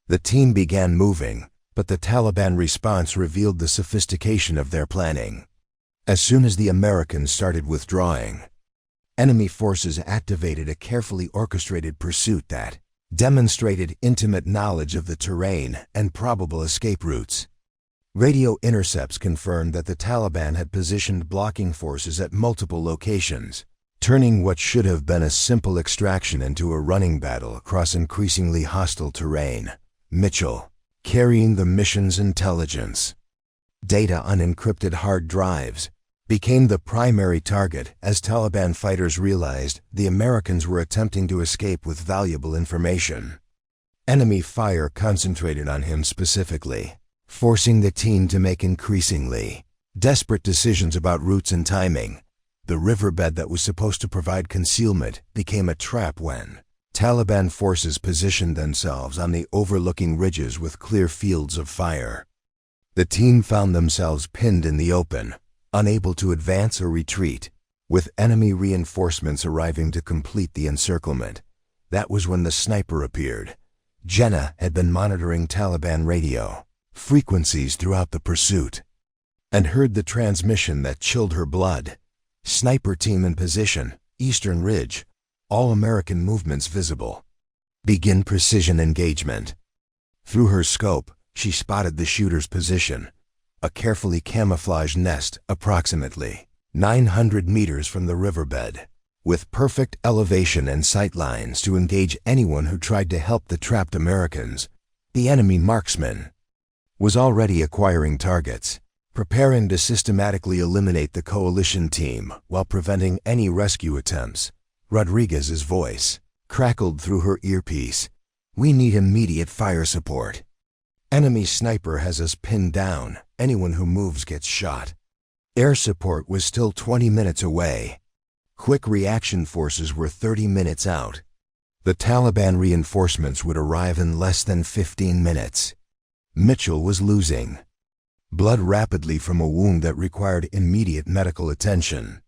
The team began moving, but the Taliban response revealed the sophistication of their planning. As soon as the Americans started withdrawing, enemy forces activated a carefully orchestrated pursuit that demonstrated intimate knowledge of the terrain and probable escape routes. Radio intercepts confirmed that the Taliban had positioned blocking forces at multiple locations, turning what should have been a simple extraction into a running battle across increasingly hostile terrain. Mitchell, carrying the mission's intelligence data on encrypted hard drives, became the primary target as Taliban fighters realized the Americans were attempting to escape with valuable information. Enemy fire concentrated on him specifically, forcing the team to make increasingly desperate decisions about routes and timing. The riverbed that was supposed to provide concealment became a trap when Taliban forces positioned themselves on the overlooking ridges with clear fields of fire. The team found themselves pinned in the open, unable to advance or retreat, with enemy reinforcements arriving to complete the encirclement. That was when the sniper appeared. Jenna had been monitoring Taliban radio frequencies throughout the pursuit and heard the transmission that chilled her blood. Sniper team in position, Eastern Ridge, all American movements visible. Begin precision engagement. Through her scope, she spotted the shooter's position, a carefully camouflaged nest approximately 900 meters from the riverbed, with perfect elevation and sight lines to engage anyone who tried to help the trapped Americans. The enemy marksman was already acquiring targets, preparing to systematically eliminate the coalition team while preventing any rescue attempts. Rodriguez's voice crackled through her earpiece. We need immediate fire support. Enemy sniper has us pinned down. Anyone who moves gets shot. Air support was still 20 minutes away. Quick reaction forces were 30 minutes out. The Taliban reinforcements would arrive in less than 15 minutes. Mitchell was losing blood rapidly from a wound that required immediate medical attention.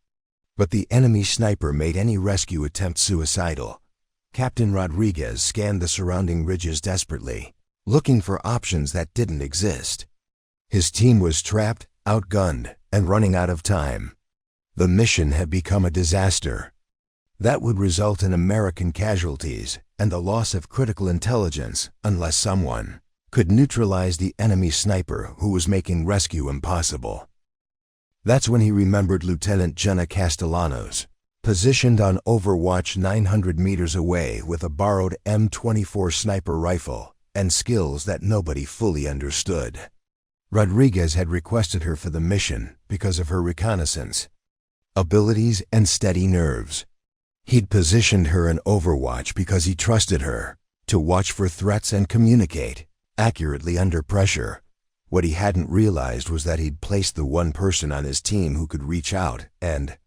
But the enemy sniper made any rescue attempt suicidal. Captain Rodriguez scanned the surrounding ridges desperately, looking for options that didn't exist. His team was trapped, outgunned, and running out of time. The mission had become a disaster. That would result in American casualties and the loss of critical intelligence unless someone could neutralize the enemy sniper who was making rescue impossible. That's when he remembered Lieutenant Jenna Castellanos, positioned on overwatch 900 meters away with a borrowed M24 sniper rifle and skills that nobody fully understood. Rodriguez had requested her for the mission because of her reconnaissance abilities and steady nerves. He'd positioned her in overwatch because he trusted her to watch for threats and communicate accurately under pressure. What he hadn't realized was that he'd placed the one person on his team who could reach out and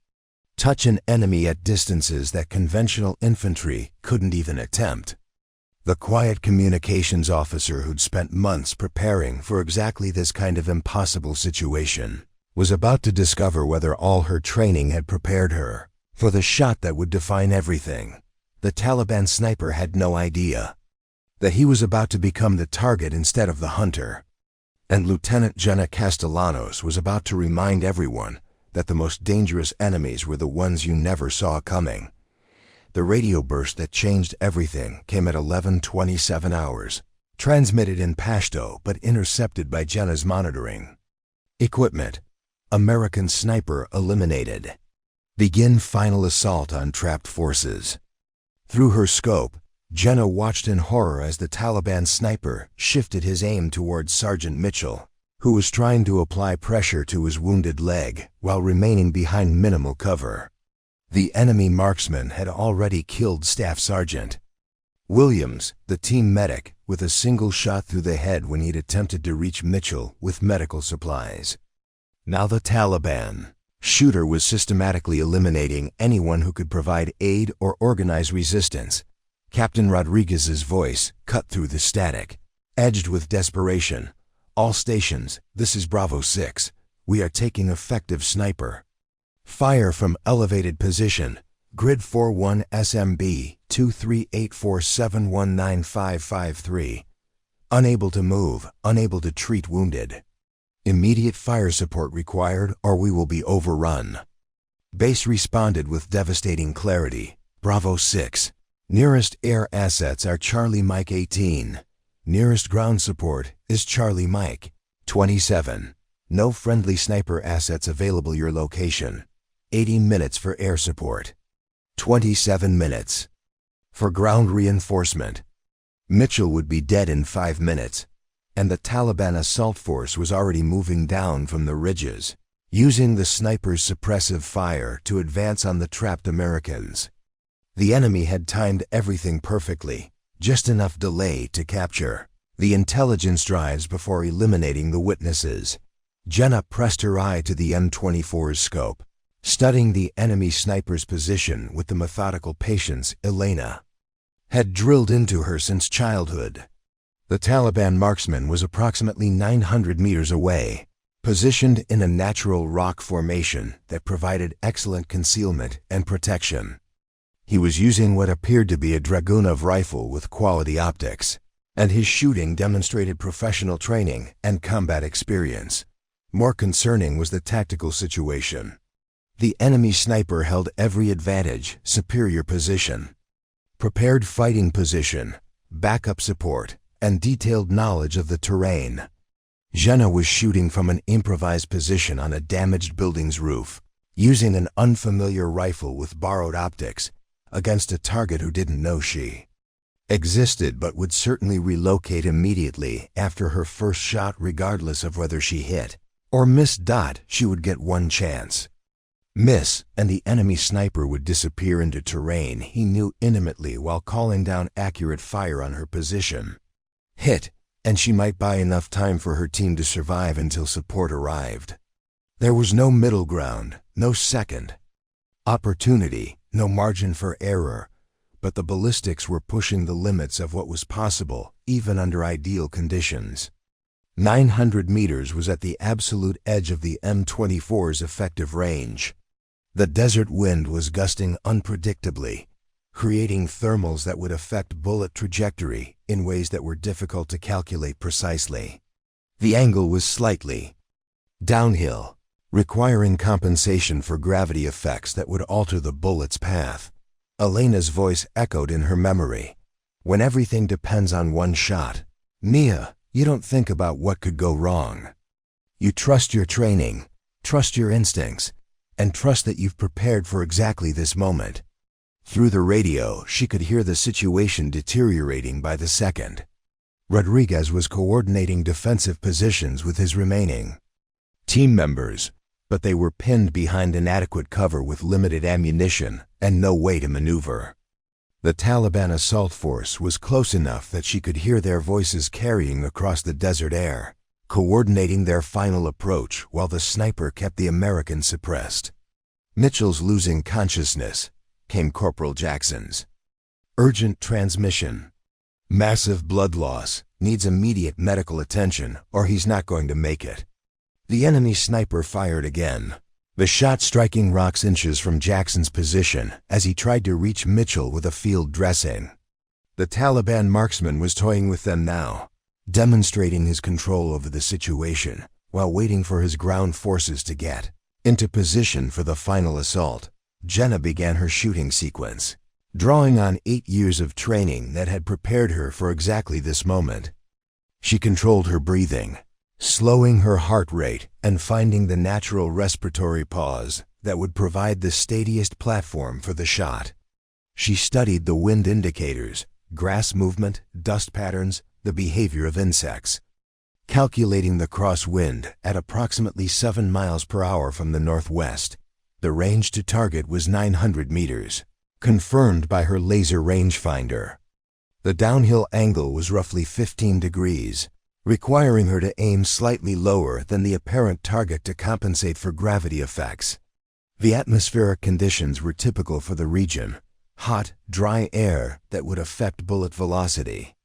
touch an enemy at distances that conventional infantry couldn't even attempt. The quiet communications officer who'd spent months preparing for exactly this kind of impossible situation was about to discover whether all her training had prepared her for the shot that would define everything. The Taliban sniper had no idea that he was about to become the target instead of the hunter. And Lieutenant Jenna Castellanos was about to remind everyone that the most dangerous enemies were the ones you never saw coming. The radio burst that changed everything came at 11:27 hours, transmitted in Pashto but intercepted by Jenna's monitoring. Equipment: American sniper eliminated. Begin final assault on trapped forces. Through her scope, Jenna watched in horror as the Taliban sniper shifted his aim towards Sergeant Mitchell, who was trying to apply pressure to his wounded leg while remaining behind minimal cover. The enemy marksman had already killed Staff Sergeant Williams, the team medic, with a single shot through the head when he'd attempted to reach Mitchell with medical supplies. Now the Taliban shooter was systematically eliminating anyone who could provide aid or organize resistance. Captain Rodriguez's voice cut through the static, edged with desperation. "All stations, this is Bravo 6. We are taking effective sniper fire from elevated position. Grid 41 SMB 23847195553. Unable to move, unable to treat wounded. Immediate fire support required or we will be overrun." Base responded with devastating clarity. Bravo 6. Nearest air assets are Charlie Mike 18. Nearest ground support is Charlie Mike 27. No friendly sniper assets available your location. 80 minutes for air support. 27 minutes for ground reinforcement. Mitchell would be dead in 5 minutes, and the Taliban assault force was already moving down from the ridges, using the sniper's suppressive fire to advance on the trapped Americans. The enemy had timed everything perfectly, just enough delay to capture the intelligence drives before eliminating the witnesses. Jenna pressed her eye to the M24's scope, studying the enemy sniper's position with the methodical patience Elena had drilled into her since childhood. The Taliban marksman was approximately 900 meters away, positioned in a natural rock formation that provided excellent concealment and protection. He was using what appeared to be a Dragunov rifle with quality optics, and his shooting demonstrated professional training and combat experience. More concerning was the tactical situation. The enemy sniper held every advantage: superior position, prepared fighting position, backup support, and detailed knowledge of the terrain. Jenna was shooting from an improvised position on a damaged building's roof, using an unfamiliar rifle with borrowed optics against a target who didn't know she existed but would certainly relocate immediately after her first shot. Regardless of whether she hit or missed, she would get one chance. Miss, and the enemy sniper would disappear into terrain he knew intimately while calling down accurate fire on her position. Hit, and she might buy enough time for her team to survive until support arrived. There was no middle ground, no second opportunity, no margin for error, but the ballistics were pushing the limits of what was possible, even under ideal conditions. 900 meters was at the absolute edge of the M24's effective range. The desert wind was gusting unpredictably, creating thermals that would affect bullet trajectory in ways that were difficult to calculate precisely. The angle was slightly downhill, requiring compensation for gravity effects that would alter the bullet's path. Elena's voice echoed in her memory. "When everything depends on one shot, Mia, you don't think about what could go wrong. You trust your training, trust your instincts, and trust that you've prepared for exactly this moment." Through the radio, she could hear the situation deteriorating by the second. Rodriguez was coordinating defensive positions with his remaining team members, but they were pinned behind inadequate cover with limited ammunition and no way to maneuver. The Taliban assault force was close enough that she could hear their voices carrying across the desert air, coordinating their final approach while the sniper kept the American suppressed. Mitchell's losing consciousness came Corporal Jackson's. Urgent transmission. Massive blood loss, needs immediate medical attention or he's not going to make it. The enemy sniper fired again, the shot striking rocks inches from Jackson's position as he tried to reach Mitchell with a field dressing. The Taliban marksman was toying with them now, demonstrating his control over the situation while waiting for his ground forces to get into position for the final assault. Jenna began her shooting sequence, drawing on 8 years of training that had prepared her for exactly this moment. She controlled her breathing, slowing her heart rate and finding the natural respiratory pause that would provide the steadiest platform for the shot. She studied the wind indicators, grass movement, dust patterns, the behavior of insects. Calculating the crosswind at approximately 7 miles per hour from the northwest, the range to target was 900 meters, confirmed by her laser rangefinder. The downhill angle was roughly 15 degrees, requiring her to aim slightly lower than the apparent target to compensate for gravity effects. The atmospheric conditions were typical for the region: hot, dry air that would affect bullet velocity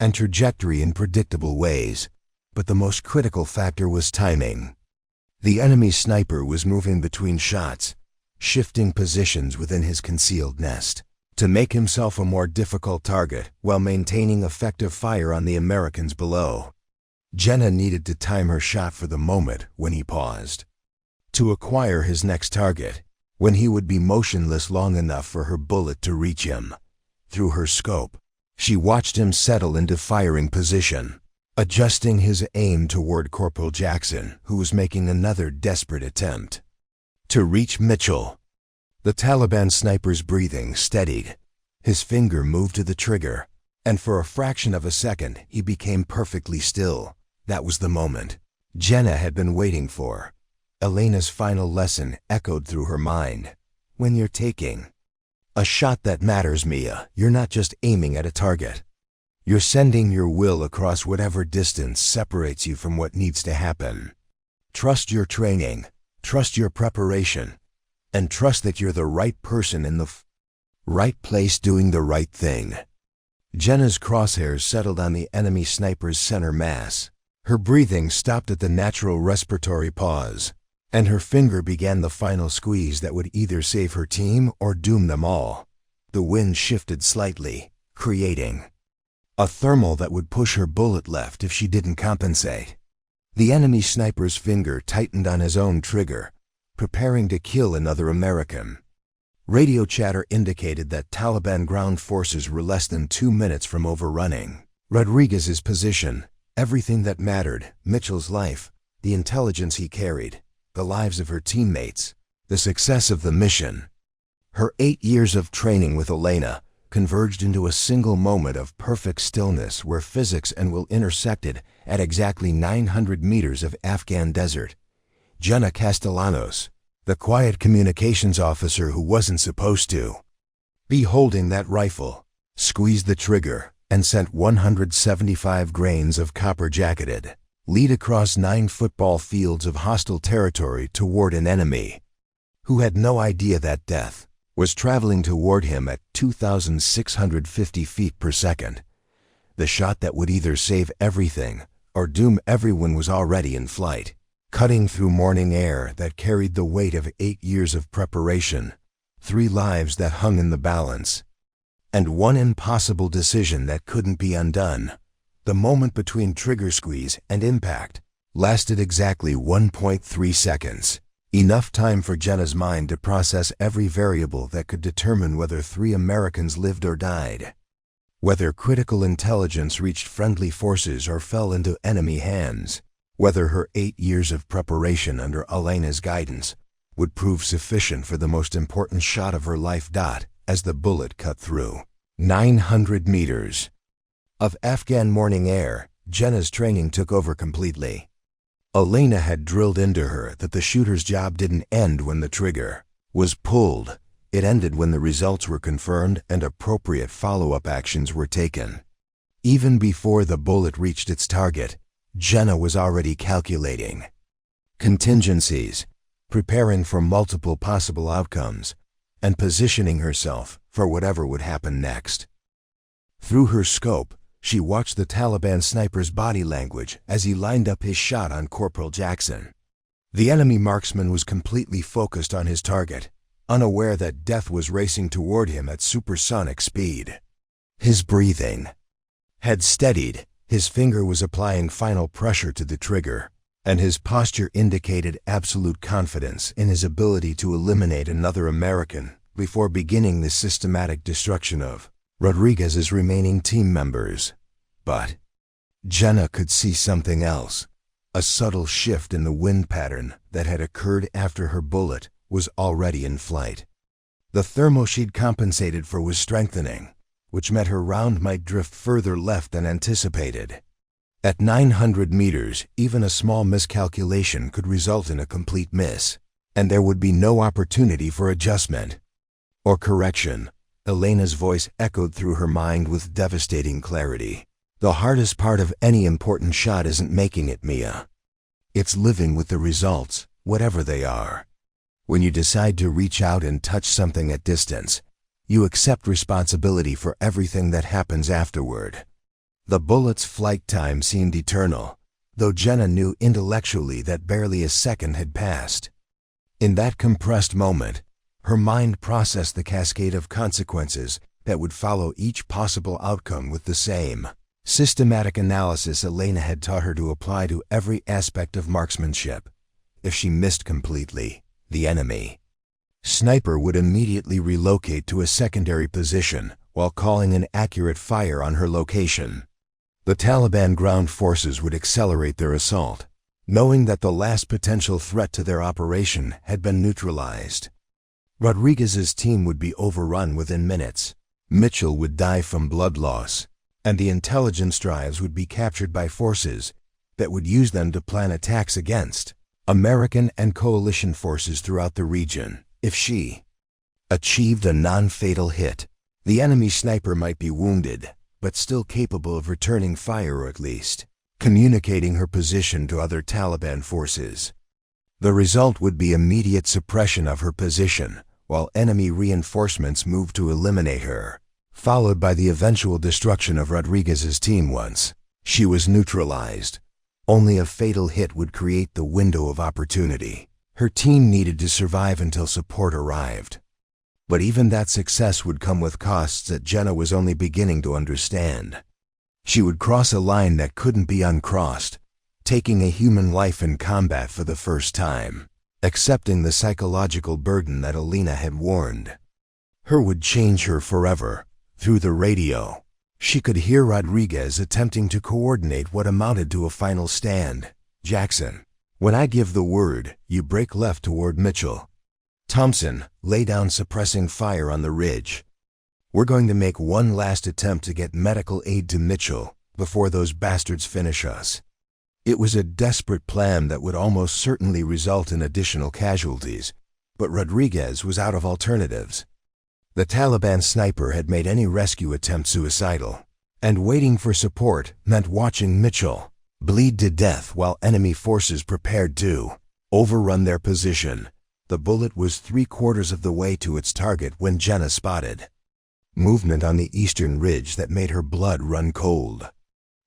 and trajectory in predictable ways, but the most critical factor was timing. The enemy sniper was moving between shots, shifting positions within his concealed nest to make himself a more difficult target while maintaining effective fire on the Americans below. Jenna needed to time her shot for the moment when he paused, to acquire his next target, when he would be motionless long enough for her bullet to reach him. Through her scope, she watched him settle into firing position, adjusting his aim toward Corporal Jackson, who was making another desperate attempt to reach Mitchell. The Taliban sniper's breathing steadied. His finger moved to the trigger, and for a fraction of a second he became perfectly still. That was the moment Jenna had been waiting for. Elena's final lesson echoed through her mind. When you're taking a shot that matters, Mia, you're not just aiming at a target. You're sending your will across whatever distance separates you from what needs to happen. Trust your training, trust your preparation, and trust that you're the right person in the right place doing the right thing. Jenna's crosshairs settled on the enemy sniper's center mass. Her breathing stopped at the natural respiratory pause, and her finger began the final squeeze that would either save her team or doom them all. The wind shifted slightly, creating a thermal that would push her bullet left if she didn't compensate. The enemy sniper's finger tightened on his own trigger, preparing to kill another American. Radio chatter indicated that Taliban ground forces were less than 2 minutes from overrunning Rodriguez's position. Everything that mattered, Mitchell's life, the intelligence he carried, the lives of her teammates, the success of the mission. Her 8 years of training with Elena converged into a single moment of perfect stillness where physics and will intersected at exactly 900 meters of Afghan desert. Jenna Castellanos, the quiet communications officer who wasn't supposed to be holding that rifle, squeezed the trigger and sent 175 grains of copper-jacketed lead across 9 football fields of hostile territory toward an enemy who had no idea that death was traveling toward him at 2,650 feet per second. The shot that would either save everything or doom everyone was already in flight, cutting through morning air that carried the weight of 8 years of preparation, 3 lives that hung in the balance, and one impossible decision that couldn't be undone. The moment between trigger squeeze and impact lasted exactly 1.3 seconds. Enough time for Jenna's mind to process every variable that could determine whether 3 Americans lived or died, whether critical intelligence reached friendly forces or fell into enemy hands, whether her 8 years of preparation under Elena's guidance would prove sufficient for the most important shot of her life. As the bullet cut through 900 meters of Afghan morning air, Jenna's training took over completely. Elena had drilled into her that the shooter's job didn't end when the trigger was pulled. It ended when the results were confirmed and appropriate follow-up actions were taken. Even before the bullet reached its target, Jenna was already calculating contingencies, preparing for multiple possible outcomes, and positioning herself for whatever would happen next. Through her scope, she watched the Taliban sniper's body language as he lined up his shot on Corporal Jackson. The enemy marksman was completely focused on his target, unaware that death was racing toward him at supersonic speed. His breathing had steadied, his finger was applying final pressure to the trigger, and his posture indicated absolute confidence in his ability to eliminate another American before beginning the systematic destruction of Rodriguez's remaining team members. But Jenna could see something else, a subtle shift in the wind pattern that had occurred after her bullet was already in flight. The thermal she'd compensated for was strengthening, which meant her round might drift further left than anticipated. At 900 meters, even a small miscalculation could result in a complete miss, and there would be no opportunity for adjustment or correction. Elena's voice echoed through her mind with devastating clarity. The hardest part of any important shot isn't making it, Mia. It's living with the results, whatever they are. When you decide to reach out and touch something at distance, you accept responsibility for everything that happens afterward. The bullet's flight time seemed eternal, though Jenna knew intellectually that barely a second had passed. In that compressed moment, her mind processed the cascade of consequences that would follow each possible outcome with the same systematic analysis Elena had taught her to apply to every aspect of marksmanship. If she missed completely, the enemy sniper would immediately relocate to a secondary position while calling an accurate fire on her location. The Taliban ground forces would accelerate their assault, knowing that the last potential threat to their operation had been neutralized. Rodriguez's team would be overrun within minutes. Mitchell would die from blood loss, and the intelligence drives would be captured by forces that would use them to plan attacks against American and coalition forces throughout the region. If she achieved a non-fatal hit, the enemy sniper might be wounded, but still capable of returning fire or at least communicating her position to other Taliban forces. The result would be immediate suppression of her position, while enemy reinforcements moved to eliminate her, followed by the eventual destruction of Rodriguez's team. Once she was neutralized, only a fatal hit would create the window of opportunity. Her team needed to survive until support arrived. But even that success would come with costs that Jenna was only beginning to understand. She would cross a line that couldn't be uncrossed, taking a human life in combat for the first time, accepting the psychological burden that Elena had warned her would change her forever. Through the radio, she could hear Rodriguez attempting to coordinate what amounted to a final stand. "Jackson, when I give the word, you break left toward Mitchell. Thompson, lay down suppressing fire on the ridge. We're going to make one last attempt to get medical aid to Mitchell before those bastards finish us." It was a desperate plan that would almost certainly result in additional casualties, but Rodriguez was out of alternatives. The Taliban sniper had made any rescue attempt suicidal, and waiting for support meant watching Mitchell bleed to death while enemy forces prepared to overrun their position. The bullet was 3/4 of the way to its target when Jenna spotted movement on the eastern ridge that made her blood run cold.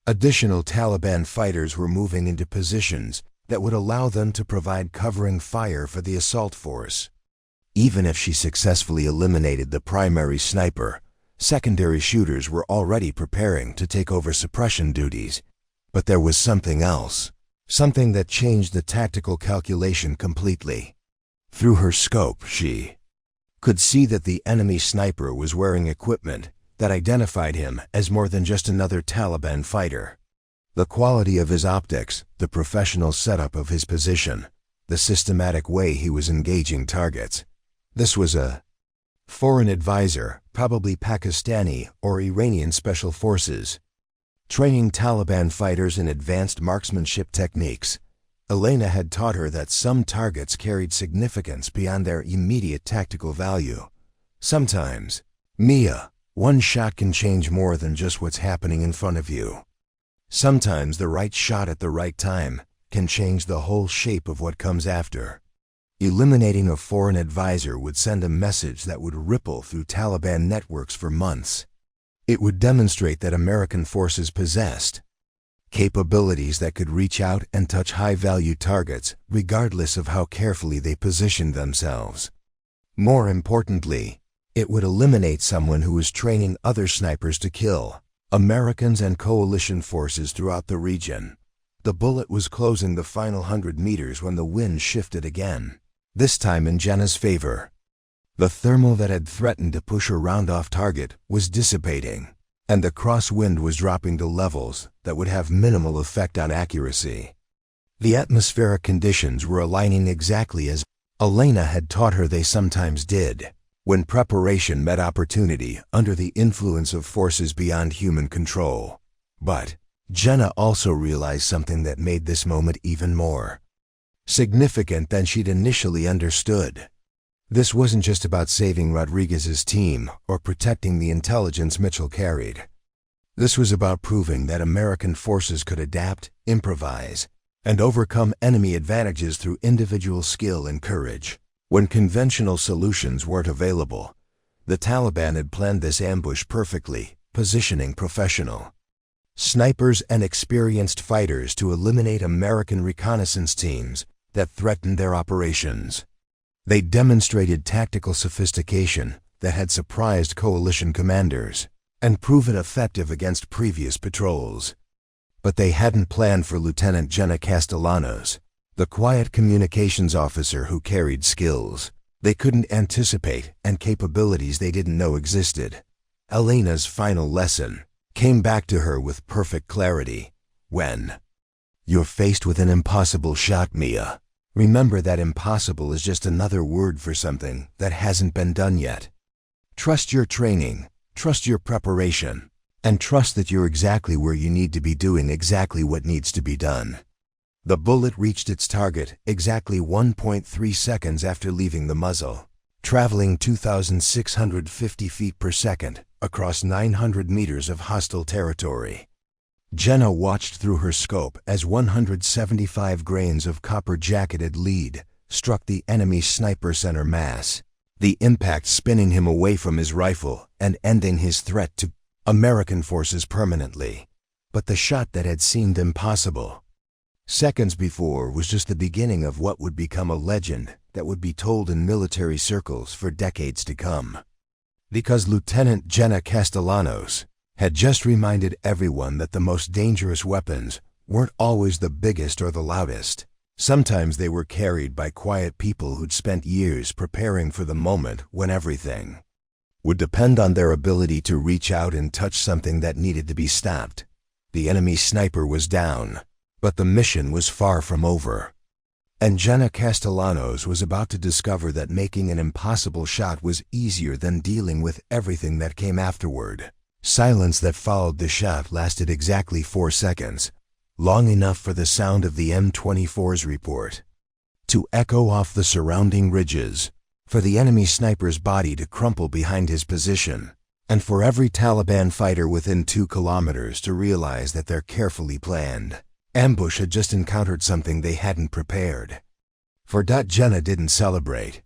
Additional Taliban fighters were moving into positions that would allow them to provide covering fire for the assault force. Even if she successfully eliminated the primary sniper, secondary shooters were already preparing to take over suppression duties. But there was something else, something that changed the tactical calculation completely. Through her scope, she could see that the enemy sniper was wearing equipment that identified him as more than just another Taliban fighter. The quality of his optics, the professional setup of his position, the systematic way he was engaging targets. This was a foreign advisor, probably Pakistani or Iranian special forces, training Taliban fighters in advanced marksmanship techniques. Elena had taught her that some targets carried significance beyond their immediate tactical value. Sometimes, Mia, one shot can change more than just what's happening in front of you. Sometimes the right shot at the right time can change the whole shape of what comes after. Eliminating a foreign advisor would send a message that would ripple through Taliban networks for months. It would demonstrate that American forces possessed capabilities that could reach out and touch high-value targets, regardless of how carefully they positioned themselves. More importantly, it would eliminate someone who was training other snipers to kill Americans and coalition forces throughout the region. The bullet was closing the final 100 meters when the wind shifted again, this time in Jenna's favor. The thermal that had threatened to push her round off target was dissipating, and the crosswind was dropping to levels that would have minimal effect on accuracy. The atmospheric conditions were aligning exactly as Elena had taught her they sometimes did, when preparation met opportunity under the influence of forces beyond human control. But Jenna also realized something that made this moment even more significant than she'd initially understood. This wasn't just about saving Rodriguez's team or protecting the intelligence Mitchell carried. This was about proving that American forces could adapt, improvise, and overcome enemy advantages through individual skill and courage. When conventional solutions weren't available, the Taliban had planned this ambush perfectly, positioning professional snipers and experienced fighters to eliminate American reconnaissance teams that threatened their operations. They demonstrated tactical sophistication that had surprised coalition commanders and proven effective against previous patrols. But they hadn't planned for Lieutenant Jenna Castellanos, the quiet communications officer who carried skills they couldn't anticipate and capabilities they didn't know existed. Elena's final lesson came back to her with perfect clarity. When you're faced with an impossible shot, Mia, remember that impossible is just another word for something that hasn't been done yet. Trust your training, trust your preparation, and trust that you're exactly where you need to be doing exactly what needs to be done. The bullet reached its target exactly 1.3 seconds after leaving the muzzle, traveling 2,650 feet per second across 900 meters of hostile territory. Jenna watched through her scope as 175 grains of copper-jacketed lead struck the enemy sniper center mass, the impact spinning him away from his rifle and ending his threat to American forces permanently. But the shot that had seemed impossible seconds before was just the beginning of what would become a legend that would be told in military circles for decades to come. Because Lieutenant Jenna Castellanos had just reminded everyone that the most dangerous weapons weren't always the biggest or the loudest. Sometimes they were carried by quiet people who'd spent years preparing for the moment when everything would depend on their ability to reach out and touch something that needed to be stopped. The enemy sniper was down, but the mission was far from over. And Jenna Castellanos was about to discover that making an impossible shot was easier than dealing with everything that came afterward. Silence that followed the shot lasted exactly 4 seconds, long enough for the sound of the M24's report to echo off the surrounding ridges, for the enemy sniper's body to crumple behind his position, and for every Taliban fighter within 2 kilometers to realize that their carefully planned ambush had just encountered something they hadn't prepared for. Jenna didn't celebrate.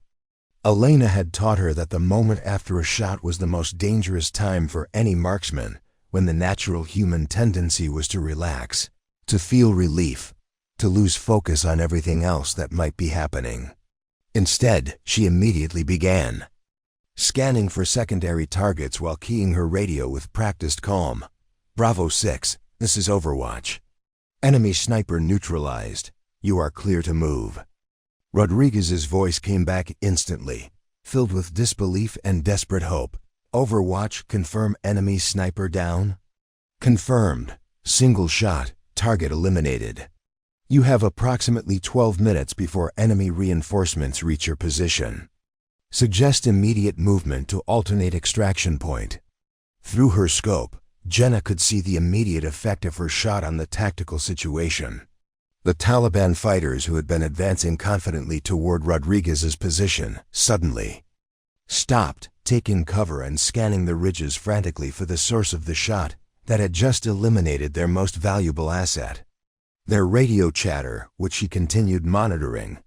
Elena had taught her that the moment after a shot was the most dangerous time for any marksman, when the natural human tendency was to relax, to feel relief, to lose focus on everything else that might be happening. Instead, she immediately began scanning for secondary targets while keying her radio with practiced calm. Bravo 6, this is Overwatch. Enemy sniper neutralized. You are clear to move. Rodriguez's voice came back instantly, filled with disbelief and desperate hope. Overwatch, confirm enemy sniper down? Confirmed. Single shot, target eliminated. You have approximately 12 minutes before enemy reinforcements reach your position. Suggest immediate movement to alternate extraction point. Through her scope, Jenna could see the immediate effect of her shot on the tactical situation. The Taliban fighters who had been advancing confidently toward Rodriguez's position suddenly stopped, taking cover and scanning the ridges frantically for the source of the shot that had just eliminated their most valuable asset. Their radio chatter, which she continued monitoring,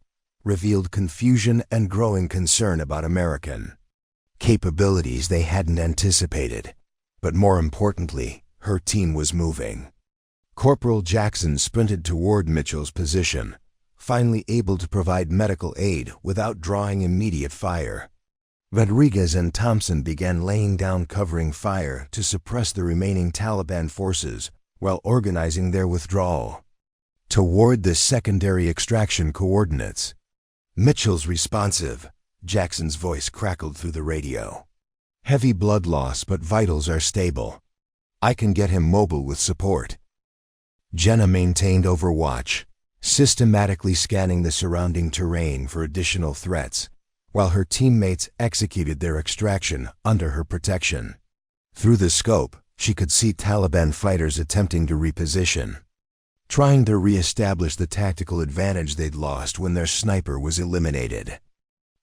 revealed confusion and growing concern about American capabilities they hadn't anticipated. But more importantly, her team was moving. Corporal Jackson sprinted toward Mitchell's position, finally able to provide medical aid without drawing immediate fire. Rodriguez and Thompson began laying down covering fire to suppress the remaining Taliban forces while organizing their withdrawal toward the secondary extraction coordinates. "Mitchell's responsive," Jackson's voice crackled through the radio. "Heavy blood loss, but vitals are stable. I can get him mobile with support." Jenna maintained overwatch, systematically scanning the surrounding terrain for additional threats, while her teammates executed their extraction under her protection. Through the scope, she could see Taliban fighters attempting to reposition, trying to re-establish the tactical advantage they'd lost when their sniper was eliminated.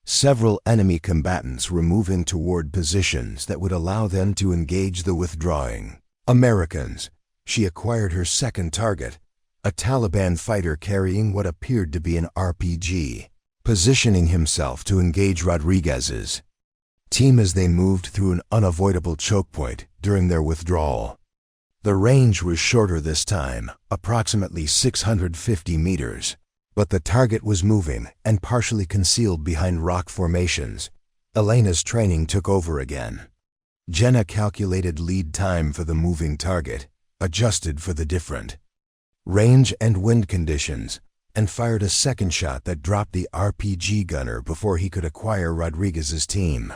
Several enemy combatants were moving toward positions that would allow them to engage the withdrawing Americans. She acquired her second target, a Taliban fighter carrying what appeared to be an RPG, positioning himself to engage Rodriguez's team as they moved through an unavoidable choke point during their withdrawal. The range was shorter this time, approximately 650 meters, but the target was moving and partially concealed behind rock formations. Elena's training took over again. Jenna calculated lead time for the moving target, adjusted for the different range and wind conditions, and fired a second shot that dropped the RPG gunner before he could acquire Rodriguez's team.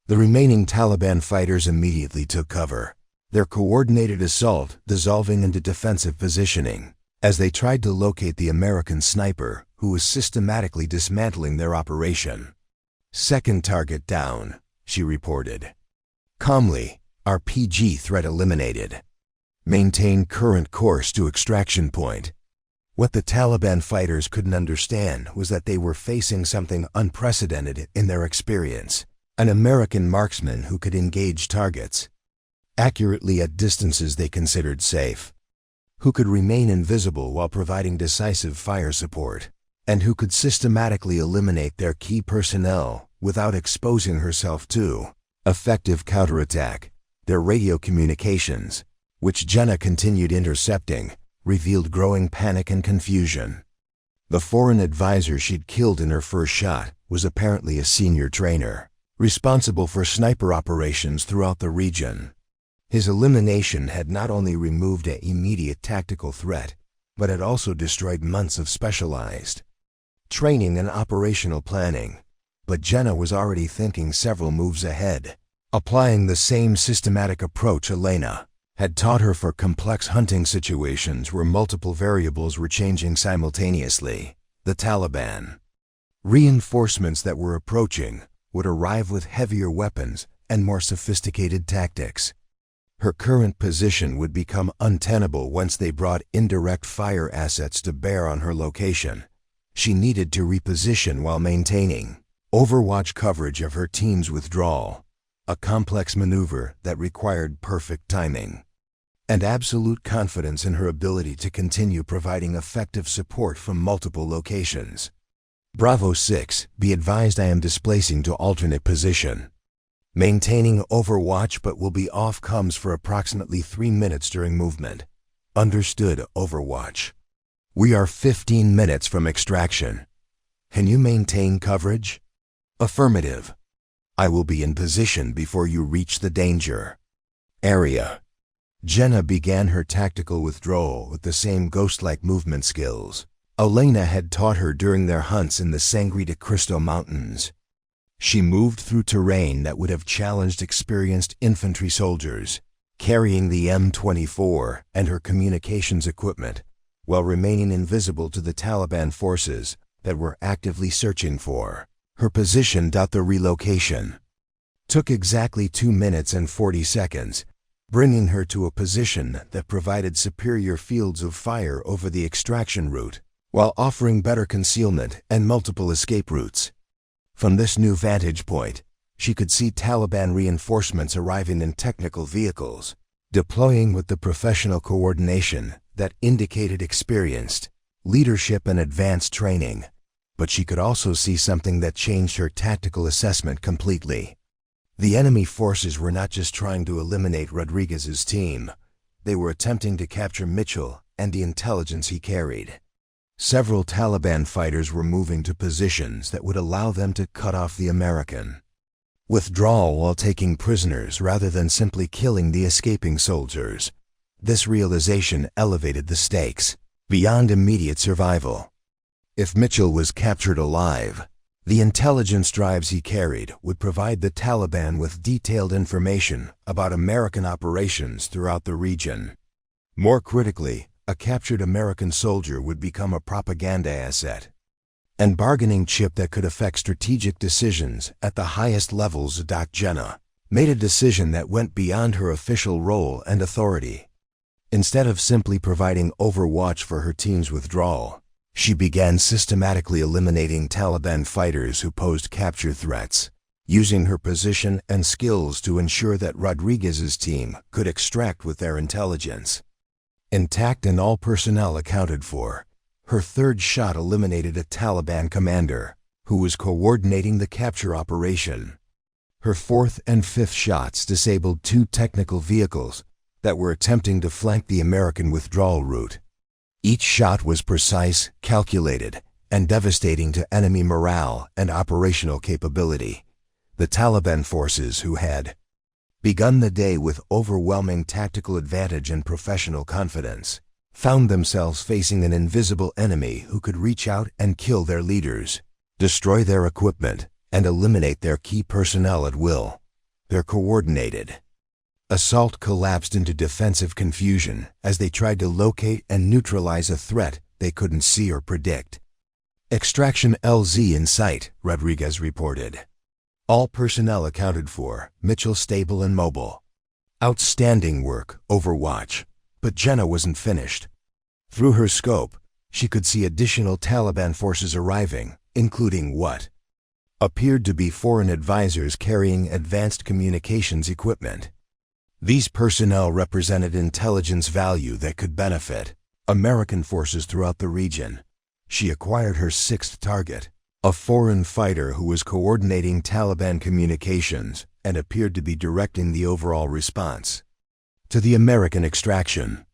The remaining Taliban fighters immediately took cover, their coordinated assault dissolving into defensive positioning as they tried to locate the American sniper who was systematically dismantling their operation. "Second target down," she reported. Calmly, "RPG threat eliminated. Maintain current course to extraction point." What the Taliban fighters couldn't understand was that they were facing something unprecedented in their experience: an American marksman who could engage targets accurately at distances they considered safe, who could remain invisible while providing decisive fire support, and who could systematically eliminate their key personnel without exposing herself to effective counterattack. Their radio communications, which Jenna continued intercepting, revealed growing panic and confusion. The foreign advisor she'd killed in her first shot was apparently a senior trainer, responsible for sniper operations throughout the region. His elimination had not only removed an immediate tactical threat, but had also destroyed months of specialized training and operational planning. But Jenna was already thinking several moves ahead, applying the same systematic approach Elena had taught her for complex hunting situations where multiple variables were changing simultaneously. The Taliban reinforcements that were approaching would arrive with heavier weapons and more sophisticated tactics. Her current position would become untenable once they brought indirect fire assets to bear on her location. She needed to reposition while maintaining overwatch coverage of her team's withdrawal, a complex maneuver that required perfect timing and absolute confidence in her ability to continue providing effective support from multiple locations. Bravo 6, be advised I am displacing to alternate position. Maintaining overwatch but will be off comms for approximately 3 minutes during movement. Understood, Overwatch. We are 15 minutes from extraction. Can you maintain coverage? Affirmative. I will be in position before you reach the danger area. Jenna began her tactical withdrawal with the same ghost-like movement skills Elena had taught her during their hunts in the Sangre de Cristo Mountains. She moved through terrain that would have challenged experienced infantry soldiers, carrying the M24 and her communications equipment, while remaining invisible to the Taliban forces that were actively searching for her position. The relocation took exactly 2 minutes and 40 seconds, bringing her to a position that provided superior fields of fire over the extraction route, while offering better concealment and multiple escape routes. From this new vantage point, she could see Taliban reinforcements arriving in technical vehicles, deploying with the professional coordination that indicated experienced leadership and advanced training. But she could also see something that changed her tactical assessment completely. The enemy forces were not just trying to eliminate Rodriguez's team. They were attempting to capture Mitchell and the intelligence he carried. Several Taliban fighters were moving to positions that would allow them to cut off the American. Withdrawal while taking prisoners rather than simply killing the escaping soldiers. This realization elevated the stakes beyond immediate survival. If Mitchell was captured alive, the intelligence drives he carried would provide the Taliban with detailed information about American operations throughout the region. More critically, a captured American soldier would become a propaganda asset and bargaining chip that could affect strategic decisions at the highest levels. Jenna made a decision that went beyond her official role and authority. Instead of simply providing overwatch for her team's withdrawal, she began systematically eliminating Taliban fighters who posed capture threats, using her position and skills to ensure that Rodriguez's team could extract with their intelligence. Intact and all personnel accounted for, her third shot eliminated a Taliban commander who was coordinating the capture operation. Her fourth and fifth shots disabled two technical vehicles that were attempting to flank the American withdrawal route. Each shot was precise, calculated, and devastating to enemy morale and operational capability. The Taliban forces, who had begun the day with overwhelming tactical advantage and professional confidence, found themselves facing an invisible enemy who could reach out and kill their leaders, destroy their equipment, and eliminate their key personnel at will. Their coordinated assault collapsed into defensive confusion as they tried to locate and neutralize a threat they couldn't see or predict. Extraction LZ in sight, Rodriguez reported. All personnel accounted for, Mitchell stable and mobile. Outstanding work, Overwatch. But Jenna wasn't finished. Through her scope, she could see additional Taliban forces arriving, including what appeared to be foreign advisors carrying advanced communications equipment. These personnel represented intelligence value that could benefit American forces throughout the region. She acquired her sixth target, a foreign fighter who was coordinating Taliban communications and appeared to be directing the overall response to the American extraction.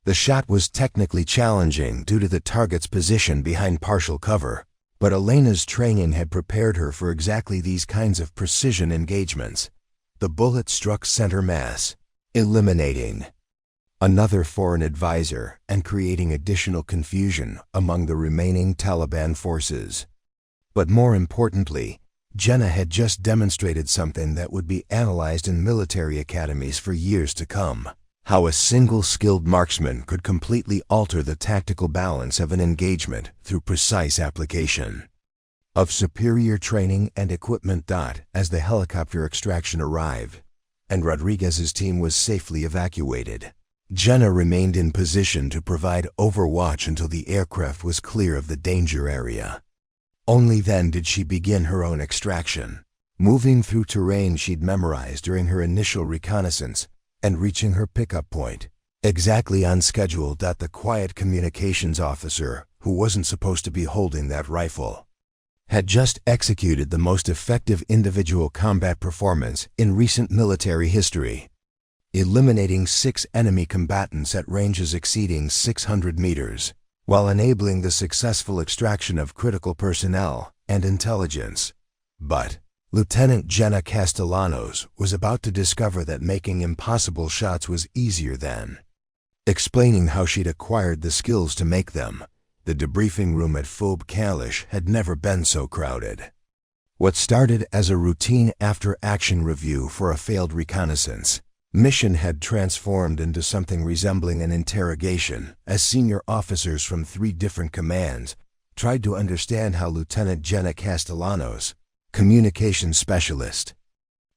The shot was technically challenging due to the target's position behind partial cover, but Elena's training had prepared her for exactly these kinds of precision engagements. The bullet struck center mass, eliminating another foreign advisor and creating additional confusion among the remaining Taliban forces. But more importantly, Jenna had just demonstrated something that would be analyzed in military academies for years to come: how a single skilled marksman could completely alter the tactical balance of an engagement through precise application of superior training and equipment. As the helicopter extraction arrived and Rodriguez's team was safely evacuated, Jenna remained in position to provide overwatch until the aircraft was clear of the danger area. Only then did she begin her own extraction, moving through terrain she'd memorized during her initial reconnaissance and reaching her pickup point exactly on schedule. The quiet communications officer, who wasn't supposed to be holding that rifle, had just executed the most effective individual combat performance in recent military history, eliminating 6 enemy combatants at ranges exceeding 600 meters, while enabling the successful extraction of critical personnel and intelligence. But Lieutenant Jenna Castellanos was about to discover that making impossible shots was easier than explaining how she'd acquired the skills to make them. The debriefing room at Phobe Kalish had never been so crowded. What started as a routine after-action review for a failed reconnaissance mission had transformed into something resembling an interrogation as senior officers from 3 different commands tried to understand how Lieutenant Jenna Castellanos, communications specialist,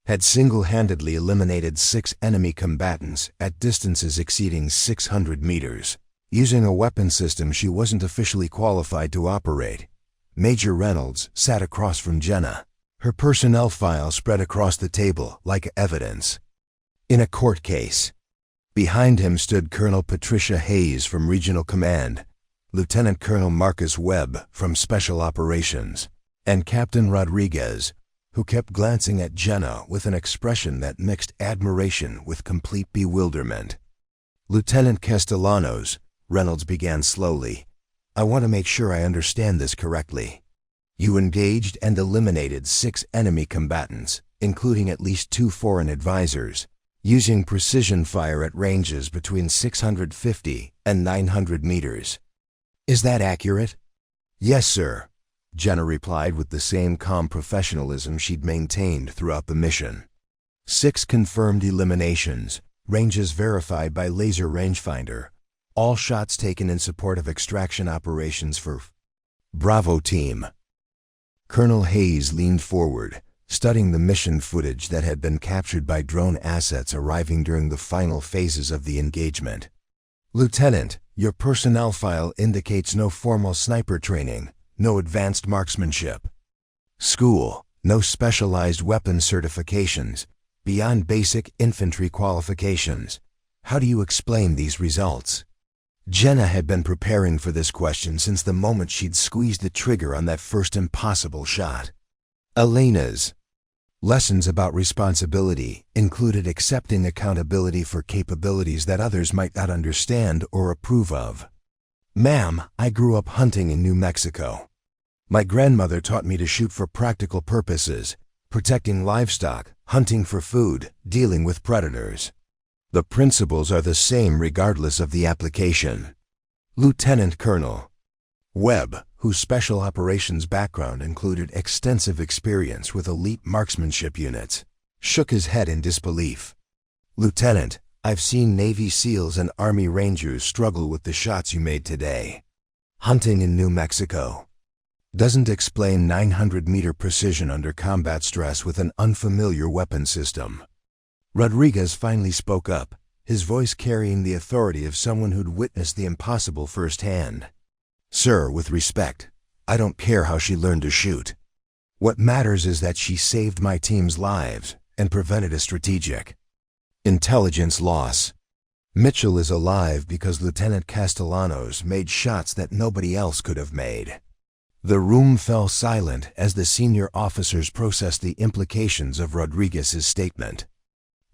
had single-handedly eliminated 6 enemy combatants at distances exceeding 600 meters, using a weapon system she wasn't officially qualified to operate. Major Reynolds sat across from Jenna, her personnel file spread across the table like evidence in a court case. Behind him stood Colonel Patricia Hayes from Regional Command, Lieutenant Colonel Marcus Webb from Special Operations, and Captain Rodriguez, who kept glancing at Jenna with an expression that mixed admiration with complete bewilderment. "Lieutenant Castellanos," Reynolds began slowly, "I want to make sure I understand this correctly. You engaged and eliminated 6 enemy combatants, including at least 2 foreign advisors, using precision fire at ranges between 650 and 900 meters. Is that accurate?" "Yes, sir," Jenna replied with the same calm professionalism she'd maintained throughout the mission. 6 confirmed eliminations, ranges verified by laser rangefinder, all shots taken in support of extraction operations for Bravo Team. Colonel Hayes leaned forward, studying the mission footage that had been captured by drone assets arriving during the final phases of the engagement. "Lieutenant, your personnel file indicates no formal sniper training, no advanced marksmanship. School, no specialized weapon certifications, beyond basic infantry qualifications. How do you explain these results?" Jenna had been preparing for this question since the moment she'd squeezed the trigger on that first impossible shot. Elena's lessons about responsibility included accepting accountability for capabilities that others might not understand or approve of. "Ma'am, I grew up hunting in New Mexico. My grandmother taught me to shoot for practical purposes, protecting livestock, hunting for food, dealing with predators. The principles are the same regardless of the application." Lieutenant Colonel Webb, whose special operations background included extensive experience with elite marksmanship units, shook his head in disbelief. "Lieutenant, I've seen Navy SEALs and Army Rangers struggle with the shots you made today. Hunting in New Mexico doesn't explain 900-meter precision under combat stress with an unfamiliar weapon system." Rodriguez finally spoke up, his voice carrying the authority of someone who'd witnessed the impossible firsthand. "Sir, with respect, I don't care how she learned to shoot. What matters is that she saved my team's lives and prevented a strategic intelligence loss. Mitchell is alive because Lieutenant Castellanos made shots that nobody else could have made." The room fell silent as the senior officers processed the implications of Rodriguez's statement.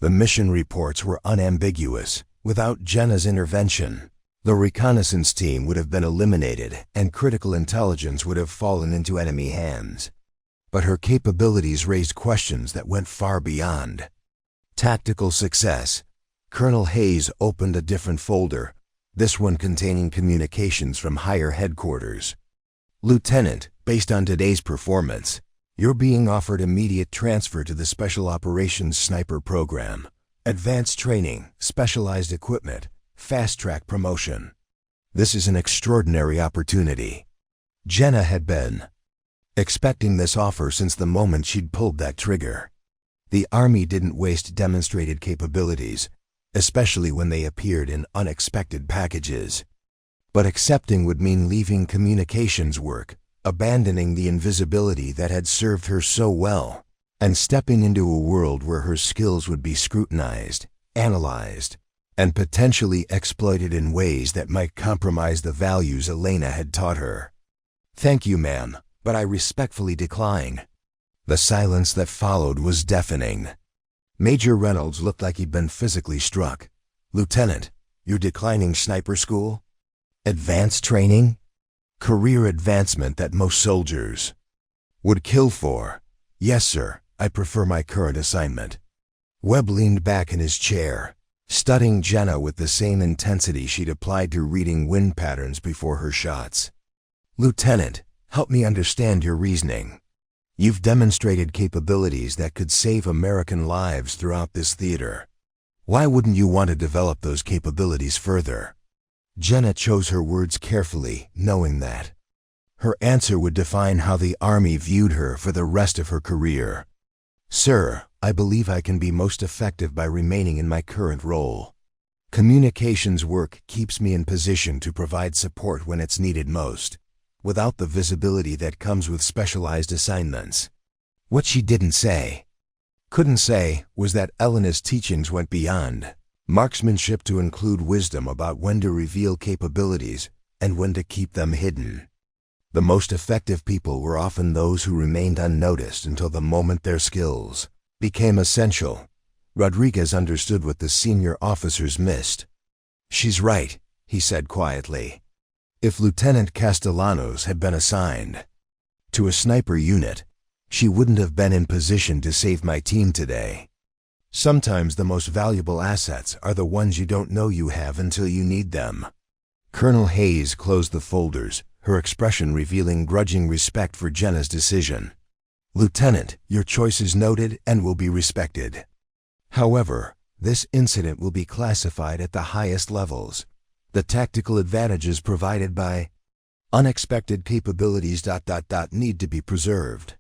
The mission reports were unambiguous. Without Jenna's intervention, the reconnaissance team would have been eliminated and critical intelligence would have fallen into enemy hands. But her capabilities raised questions that went far beyond tactical success. Colonel Hayes opened a different folder, this one containing communications from higher headquarters. "Lieutenant, based on today's performance, you're being offered immediate transfer to the Special Operations Sniper Program. Advanced training, specialized equipment, fast-track promotion. This is an extraordinary opportunity." Jenna had been expecting this offer since the moment she'd pulled that trigger. The Army didn't waste demonstrated capabilities, especially when they appeared in unexpected packages. But accepting would mean leaving communications work, abandoning the invisibility that had served her so well, and stepping into a world where her skills would be scrutinized, analyzed, and potentially exploited in ways that might compromise the values Elena had taught her. "Thank you, ma'am, but I respectfully decline." The silence that followed was deafening. Major Reynolds looked like he'd been physically struck. "Lieutenant, you're declining sniper school? Advanced training? Career advancement that most soldiers would kill for." "Yes, sir, I prefer my current assignment." Webb leaned back in his chair, studying Jenna with the same intensity she'd applied to reading wind patterns before her shots. "Lieutenant, help me understand your reasoning. You've demonstrated capabilities that could save American lives throughout this theater. Why wouldn't you want to develop those capabilities further?" Jenna chose her words carefully, knowing that her answer would define how the Army viewed her for the rest of her career. "Sir, I believe I can be most effective by remaining in my current role. Communications work keeps me in position to provide support when it's needed most, without the visibility that comes with specialized assignments." What she couldn't say, was that Elena's teachings went beyond Marksmanship to include wisdom about when to reveal capabilities and when to keep them hidden. The most effective people were often those who remained unnoticed until the moment their skills became essential. Rodriguez understood what the senior officers missed. "She's right," he said quietly. If Lieutenant Castellanos had been assigned to a sniper unit, she wouldn't have been in position to save my team today. Sometimes the most valuable assets are the ones you don't know you have until you need them. Colonel Hayes closed the folders, her expression revealing grudging respect for Jenna's decision. "Lieutenant, your choice is noted and will be respected. However, this incident will be classified at the highest levels. The tactical advantages provided by unexpected capabilities need to be preserved."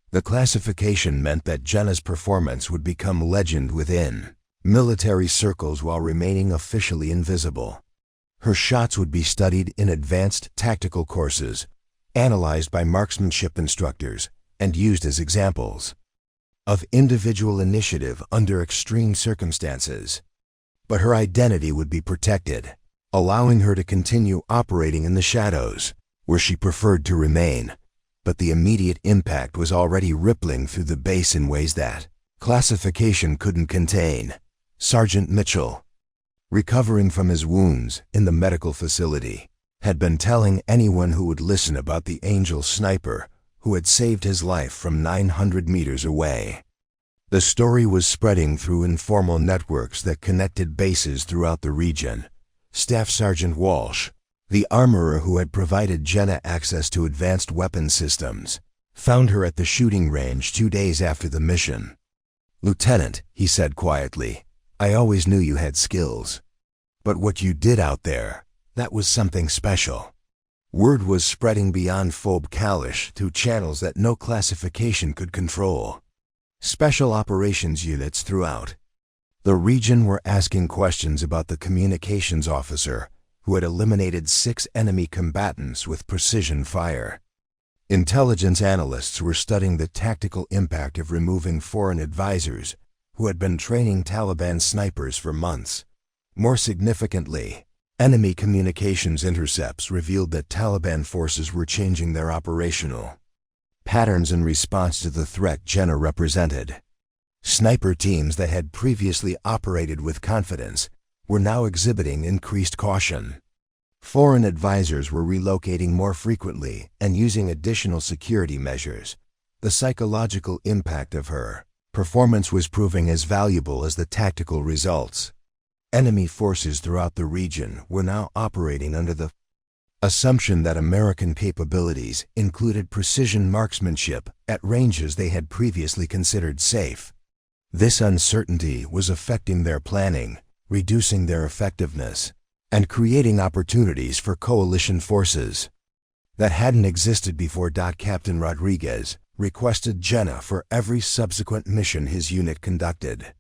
The classification meant that Jenna's performance would become legend within military circles while remaining officially invisible. Her shots would be studied in advanced tactical courses, analyzed by marksmanship instructors, and used as examples of individual initiative under extreme circumstances. But her identity would be protected, allowing her to continue operating in the shadows, where she preferred to remain. But the immediate impact was already rippling through the base in ways that classification couldn't contain. Sergeant Mitchell, recovering from his wounds in the medical facility, had been telling anyone who would listen about the Angel sniper who had saved his life from 900 meters away. The story was spreading through informal networks that connected bases throughout the region. Staff Sergeant Walsh, the armorer who had provided Jenna access to advanced weapon systems, found her at the shooting range 2 days after the mission. "Lieutenant," he said quietly, "I always knew you had skills. But what you did out there, that was something special." Word was spreading beyond Phobe Kalish through channels that no classification could control. Special operations units throughout the region were asking questions about the communications officer who had eliminated 6 enemy combatants with precision fire. Intelligence analysts were studying the tactical impact of removing foreign advisors who had been training Taliban snipers for months. More significantly, enemy communications intercepts revealed that Taliban forces were changing their operational patterns in response to the threat Jenna represented. Sniper teams that had previously operated with confidence were now exhibiting increased caution. Foreign advisors were relocating more frequently and using additional security measures. The psychological impact of her performance was proving as valuable as the tactical results. Enemy forces throughout the region were now operating under the assumption that American capabilities included precision marksmanship at ranges they had previously considered safe. This uncertainty was affecting their planning, reducing their effectiveness, and creating opportunities for coalition forces that hadn't existed before. Captain Rodriguez requested Jenna for every subsequent mission his unit conducted.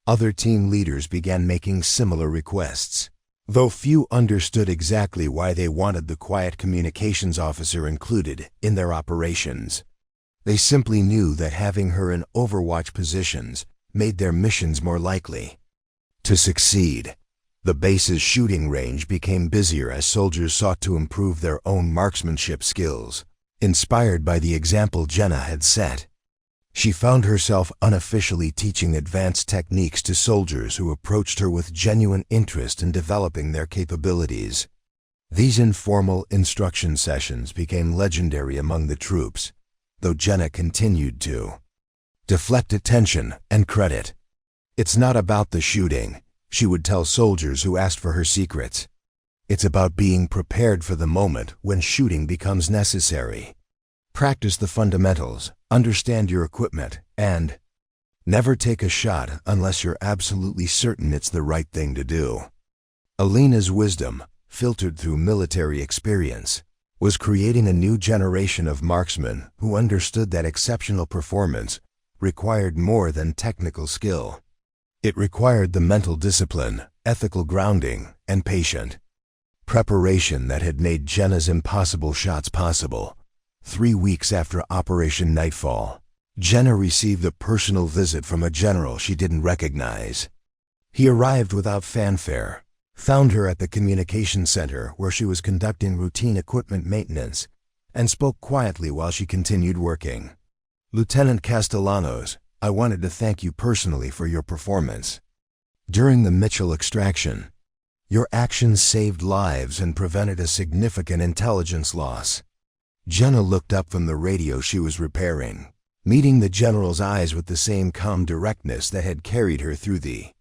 Other team leaders began making similar requests, though few understood exactly why they wanted the quiet communications officer included in their operations. They simply knew that having her in overwatch positions made their missions more likely to succeed. The base's shooting range became busier as soldiers sought to improve their own marksmanship skills, inspired by the example Jenna had set. She found herself unofficially teaching advanced techniques to soldiers who approached her with genuine interest in developing their capabilities. These informal instruction sessions became legendary among the troops, though Jenna continued to deflect attention and credit. "It's not about the shooting," she would tell soldiers who asked for her secrets. "It's about being prepared for the moment when shooting becomes necessary. Practice the fundamentals, understand your equipment, and never take a shot unless you're absolutely certain it's the right thing to do." Alina's wisdom, filtered through military experience, was creating a new generation of marksmen who understood that exceptional performance required more than technical skill. It required the mental discipline, ethical grounding, and patient preparation that had made Jenna's impossible shots possible. 3 weeks after Operation Nightfall, Jenna received a personal visit from a general she didn't recognize. He arrived without fanfare, found her at the communications center where she was conducting routine equipment maintenance, and spoke quietly while she continued working. "Lieutenant Castellanos, I wanted to thank you personally for your performance. During the Mitchell extraction, your actions saved lives and prevented a significant intelligence loss." Jenna looked up from the radio she was repairing, meeting the general's eyes with the same calm directness that had carried her through the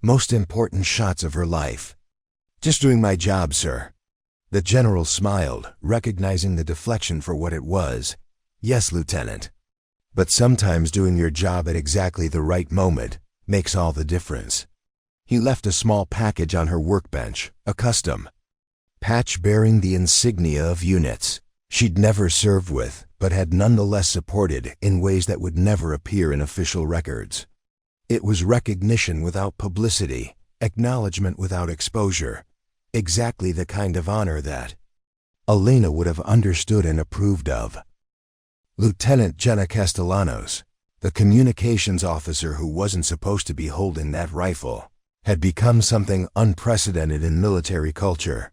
most important shots of her life. "Just doing my job, sir." The general smiled, recognizing the deflection for what it was. "Yes, Lieutenant. But sometimes doing your job at exactly the right moment makes all the difference." He left a small package on her workbench, a custom patch bearing the insignia of units she'd never served with, but had nonetheless supported in ways that would never appear in official records. It was recognition without publicity, acknowledgement without exposure, exactly the kind of honor that Elena would have understood and approved of. Lieutenant Jenna Castellanos, the communications officer who wasn't supposed to be holding that rifle, had become something unprecedented in military culture,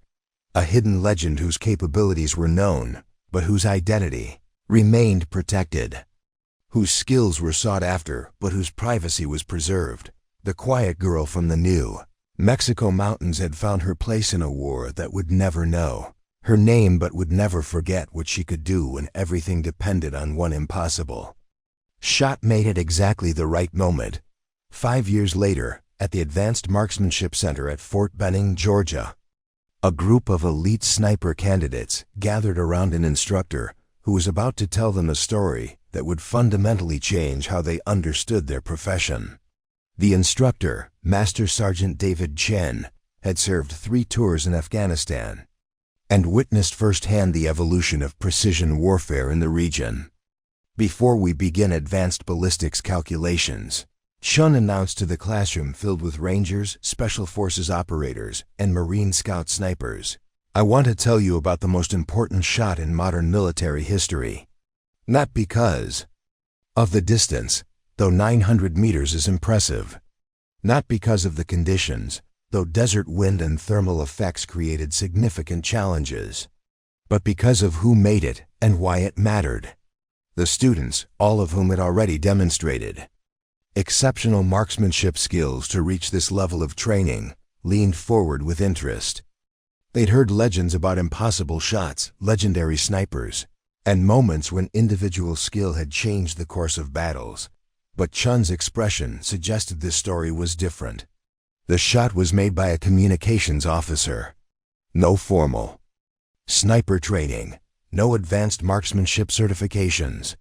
a hidden legend whose capabilities were known, but whose identity remained protected, whose skills were sought after, but whose privacy was preserved. The quiet girl from the New Mexico mountains had found her place in a war that would never know her name but would never forget what she could do when everything depended on one impossible shot made at exactly the right moment. 5 years later, at the Advanced Marksmanship Center at Fort Benning, Georgia, a group of elite sniper candidates gathered around an instructor who was about to tell them a story that would fundamentally change how they understood their profession. The instructor, Master Sergeant David Chen, had served 3 tours in Afghanistan and witnessed firsthand the evolution of precision warfare in the region. "Before we begin advanced ballistics calculations," Chen announced to the classroom filled with Rangers, Special Forces operators, and Marine Scout snipers, "I want to tell you about the most important shot in modern military history. Not because of the distance, though 900 meters is impressive. Not because of the conditions, though desert wind and thermal effects created significant challenges. But because of who made it and why it mattered. The students, all of whom had already demonstrated exceptional marksmanship skills to reach this level of training, leaned forward with interest. They'd heard legends about impossible shots, legendary snipers, and moments when individual skill had changed the course of battles. But Chun's expression suggested this story was different. The shot was made by a communications officer. No formal sniper training, no advanced marksmanship certifications,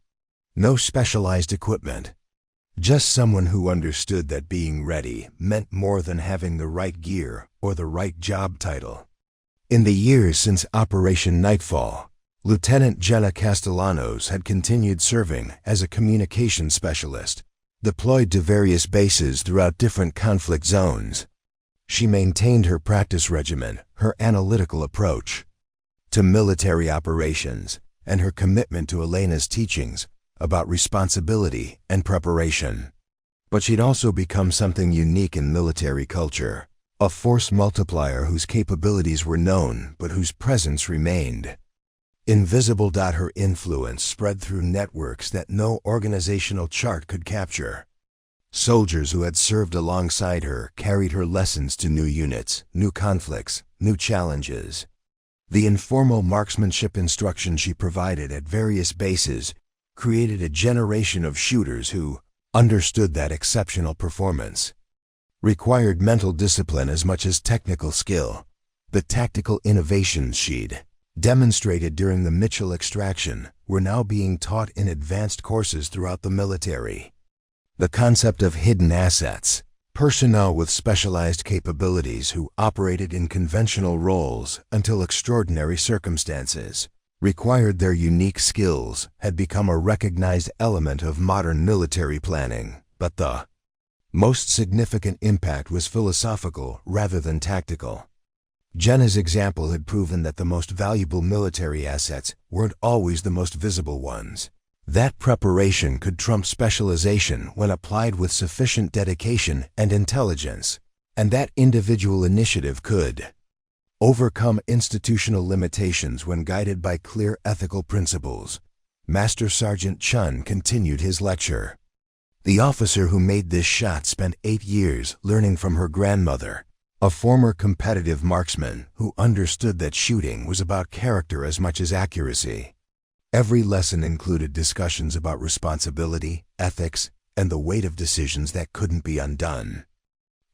no specialized equipment. Just someone who understood that being ready meant more than having the right gear or the right job title. In the years since Operation Nightfall, Lieutenant Jenna Castellanos had continued serving as a communications specialist, deployed to various bases throughout different conflict zones. She maintained her practice regimen, her analytical approach to military operations, and her commitment to Elena's teachings about responsibility and preparation. But she'd also become something unique in military culture, a force multiplier whose capabilities were known but whose presence remained invisible. Her influence spread through networks that no organizational chart could capture. Soldiers who had served alongside her carried her lessons to new units, new conflicts, new challenges. The informal marksmanship instruction she provided at various bases created a generation of shooters who understood that exceptional performance required mental discipline as much as technical skill. The tactical innovations she'd demonstrated during the Mitchell extraction were now being taught in advanced courses throughout the military. The concept of hidden assets, personnel with specialized capabilities who operated in conventional roles until extraordinary circumstances required their unique skills, had become a recognized element of modern military planning. But the most significant impact was philosophical rather than tactical. Jenna's example had proven that the most valuable military assets weren't always the most visible ones. That preparation could trump specialization when applied with sufficient dedication and intelligence. and that individual initiative could overcome institutional limitations when guided by clear ethical principles. Master Sergeant Chun continued his lecture. The officer who made this shot spent 8 years learning from her grandmother, a former competitive marksman who understood that shooting was about character as much as accuracy. Every lesson included discussions about responsibility, ethics, and the weight of decisions that couldn't be undone.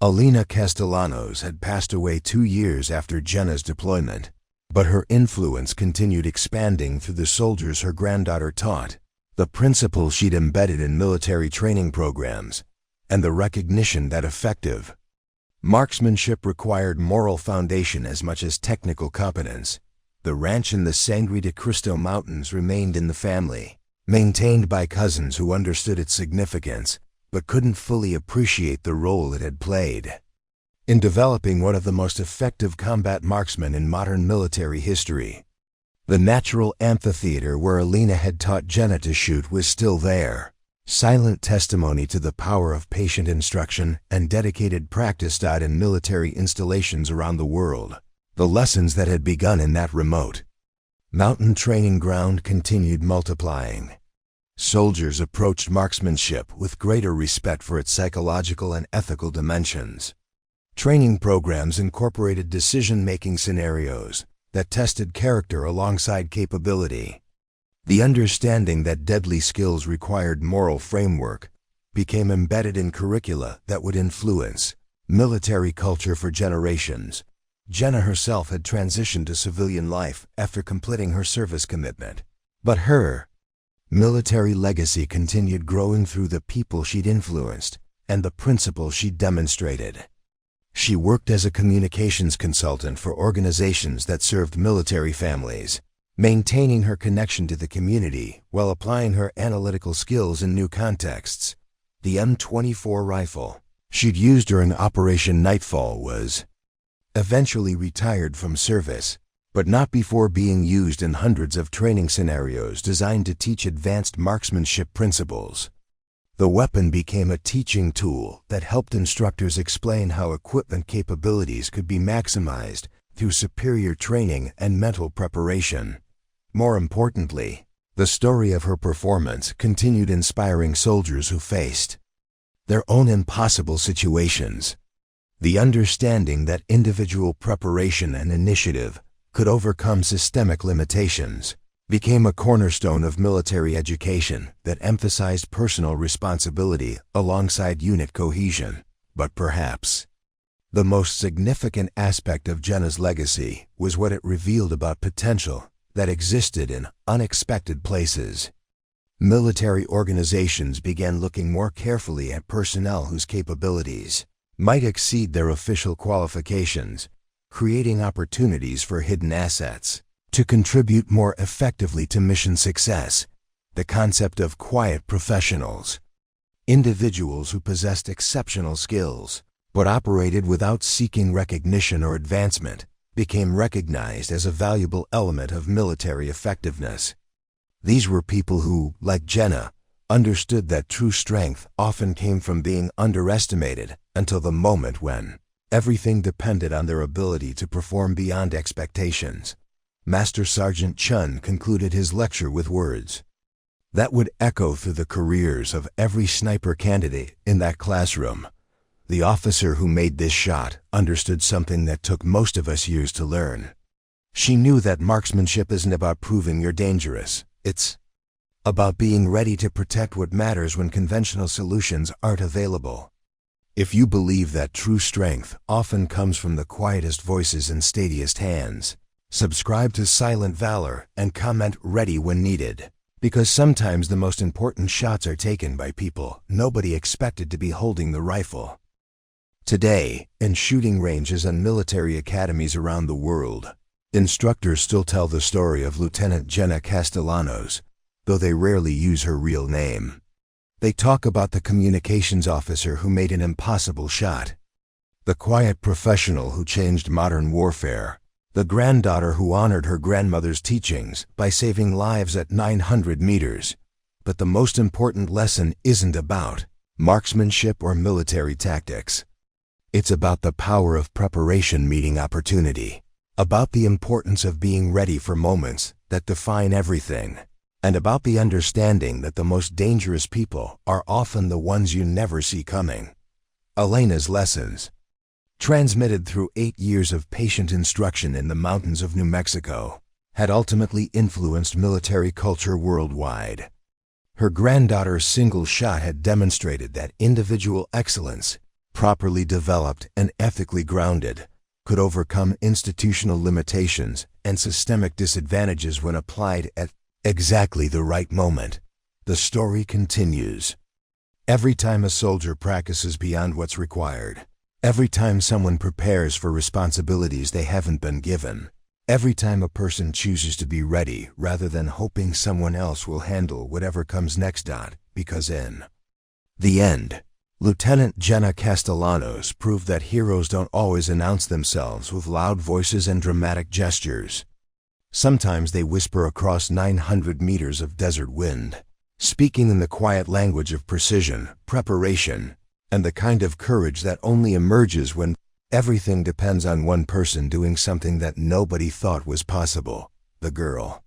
Alina Castellanos had passed away 2 years after Jenna's deployment, but her influence continued expanding through the soldiers her granddaughter taught, the principles she'd embedded in military training programs, and the recognition that effective marksmanship required moral foundation as much as technical competence. The ranch in the Sangre de Cristo Mountains remained in the family, maintained by cousins who understood its significance, but couldn't fully appreciate the role it had played in developing one of the most effective combat marksmen in modern military history. The natural amphitheater where Alina had taught Jenna to shoot was still there, silent testimony to the power of patient instruction and dedicated practice taught in military installations around the world. The lessons that had begun in that remote mountain training ground continued multiplying. Soldiers approached marksmanship with greater respect for its psychological and ethical dimensions. Training programs incorporated decision-making scenarios that tested character alongside capability. The understanding that deadly skills required moral framework became embedded in curricula that would influence military culture for generations. Jenna herself had transitioned to civilian life after completing her service commitment, but her military legacy continued growing through the people she'd influenced and the principles she'd demonstrated. She worked as a communications consultant for organizations that served military families, maintaining her connection to the community while applying her analytical skills in new contexts. The M24 rifle she'd used during Operation Nightfall was eventually retired from service, but not before being used in hundreds of training scenarios designed to teach advanced marksmanship principles. The weapon became a teaching tool that helped instructors explain how equipment capabilities could be maximized through superior training and mental preparation. More importantly, the story of her performance continued inspiring soldiers who faced their own impossible situations. The understanding that individual preparation and initiative could overcome systemic limitations became a cornerstone of military education that emphasized personal responsibility alongside unit cohesion. But perhaps the most significant aspect of Jenna's legacy was what it revealed about potential that existed in unexpected places. Military organizations began looking more carefully at personnel whose capabilities might exceed their official qualifications, creating opportunities for hidden assets to contribute more effectively to mission success. The concept of quiet professionals, individuals who possessed exceptional skills but operated without seeking recognition or advancement, became recognized as a valuable element of military effectiveness. These were people who, like Jenna, understood that true strength often came from being underestimated until the moment when everything depended on their ability to perform beyond expectations. Master Sergeant Chun concluded his lecture with words that would echo through the careers of every sniper candidate in that classroom. The officer who made this shot understood something that took most of us years to learn. She knew that marksmanship isn't about proving you're dangerous. It's about being ready to protect what matters when conventional solutions aren't available. If you believe that true strength often comes from the quietest voices and steadiest hands, subscribe to Silent Valor and comment ready when needed, because sometimes the most important shots are taken by people nobody expected to be holding the rifle. Today, in shooting ranges and military academies around the world, instructors still tell the story of Lieutenant Jenna Castellanos, though they rarely use her real name. They talk about the communications officer who made an impossible shot, the quiet professional who changed modern warfare, the granddaughter who honored her grandmother's teachings by saving lives at 900 meters. But the most important lesson isn't about marksmanship or military tactics. It's about the power of preparation meeting opportunity, about the importance of being ready for moments that define everything, and about the understanding that the most dangerous people are often the ones you never see coming. Elena's lessons, transmitted through 8 years of patient instruction in the mountains of New Mexico, had ultimately influenced military culture worldwide. Her granddaughter's single shot had demonstrated that individual excellence, properly developed and ethically grounded, could overcome institutional limitations and systemic disadvantages when applied at exactly the right moment. The story continues. Every time a soldier practices beyond what's required, every time someone prepares for responsibilities they haven't been given, every time a person chooses to be ready rather than hoping someone else will handle whatever comes next, because in the end, Lieutenant Jenna Castellanos proved that heroes don't always announce themselves with loud voices and dramatic gestures. Sometimes they whisper across 900 meters of desert wind, speaking in the quiet language of precision, preparation, and the kind of courage that only emerges when everything depends on one person doing something that nobody thought was possible. The girl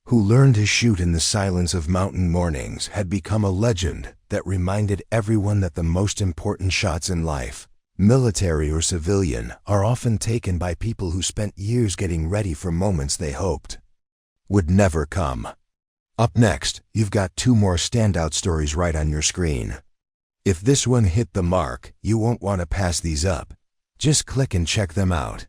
who learned to shoot in the silence of mountain mornings had become a legend that reminded everyone that the most important shots in life, military or civilian, are often taken by people who spent years getting ready for moments they hoped would never come. Up next, you've got 2 more standout stories right on your screen. If this one hit the mark, you won't want to pass these up. Just click and check them out.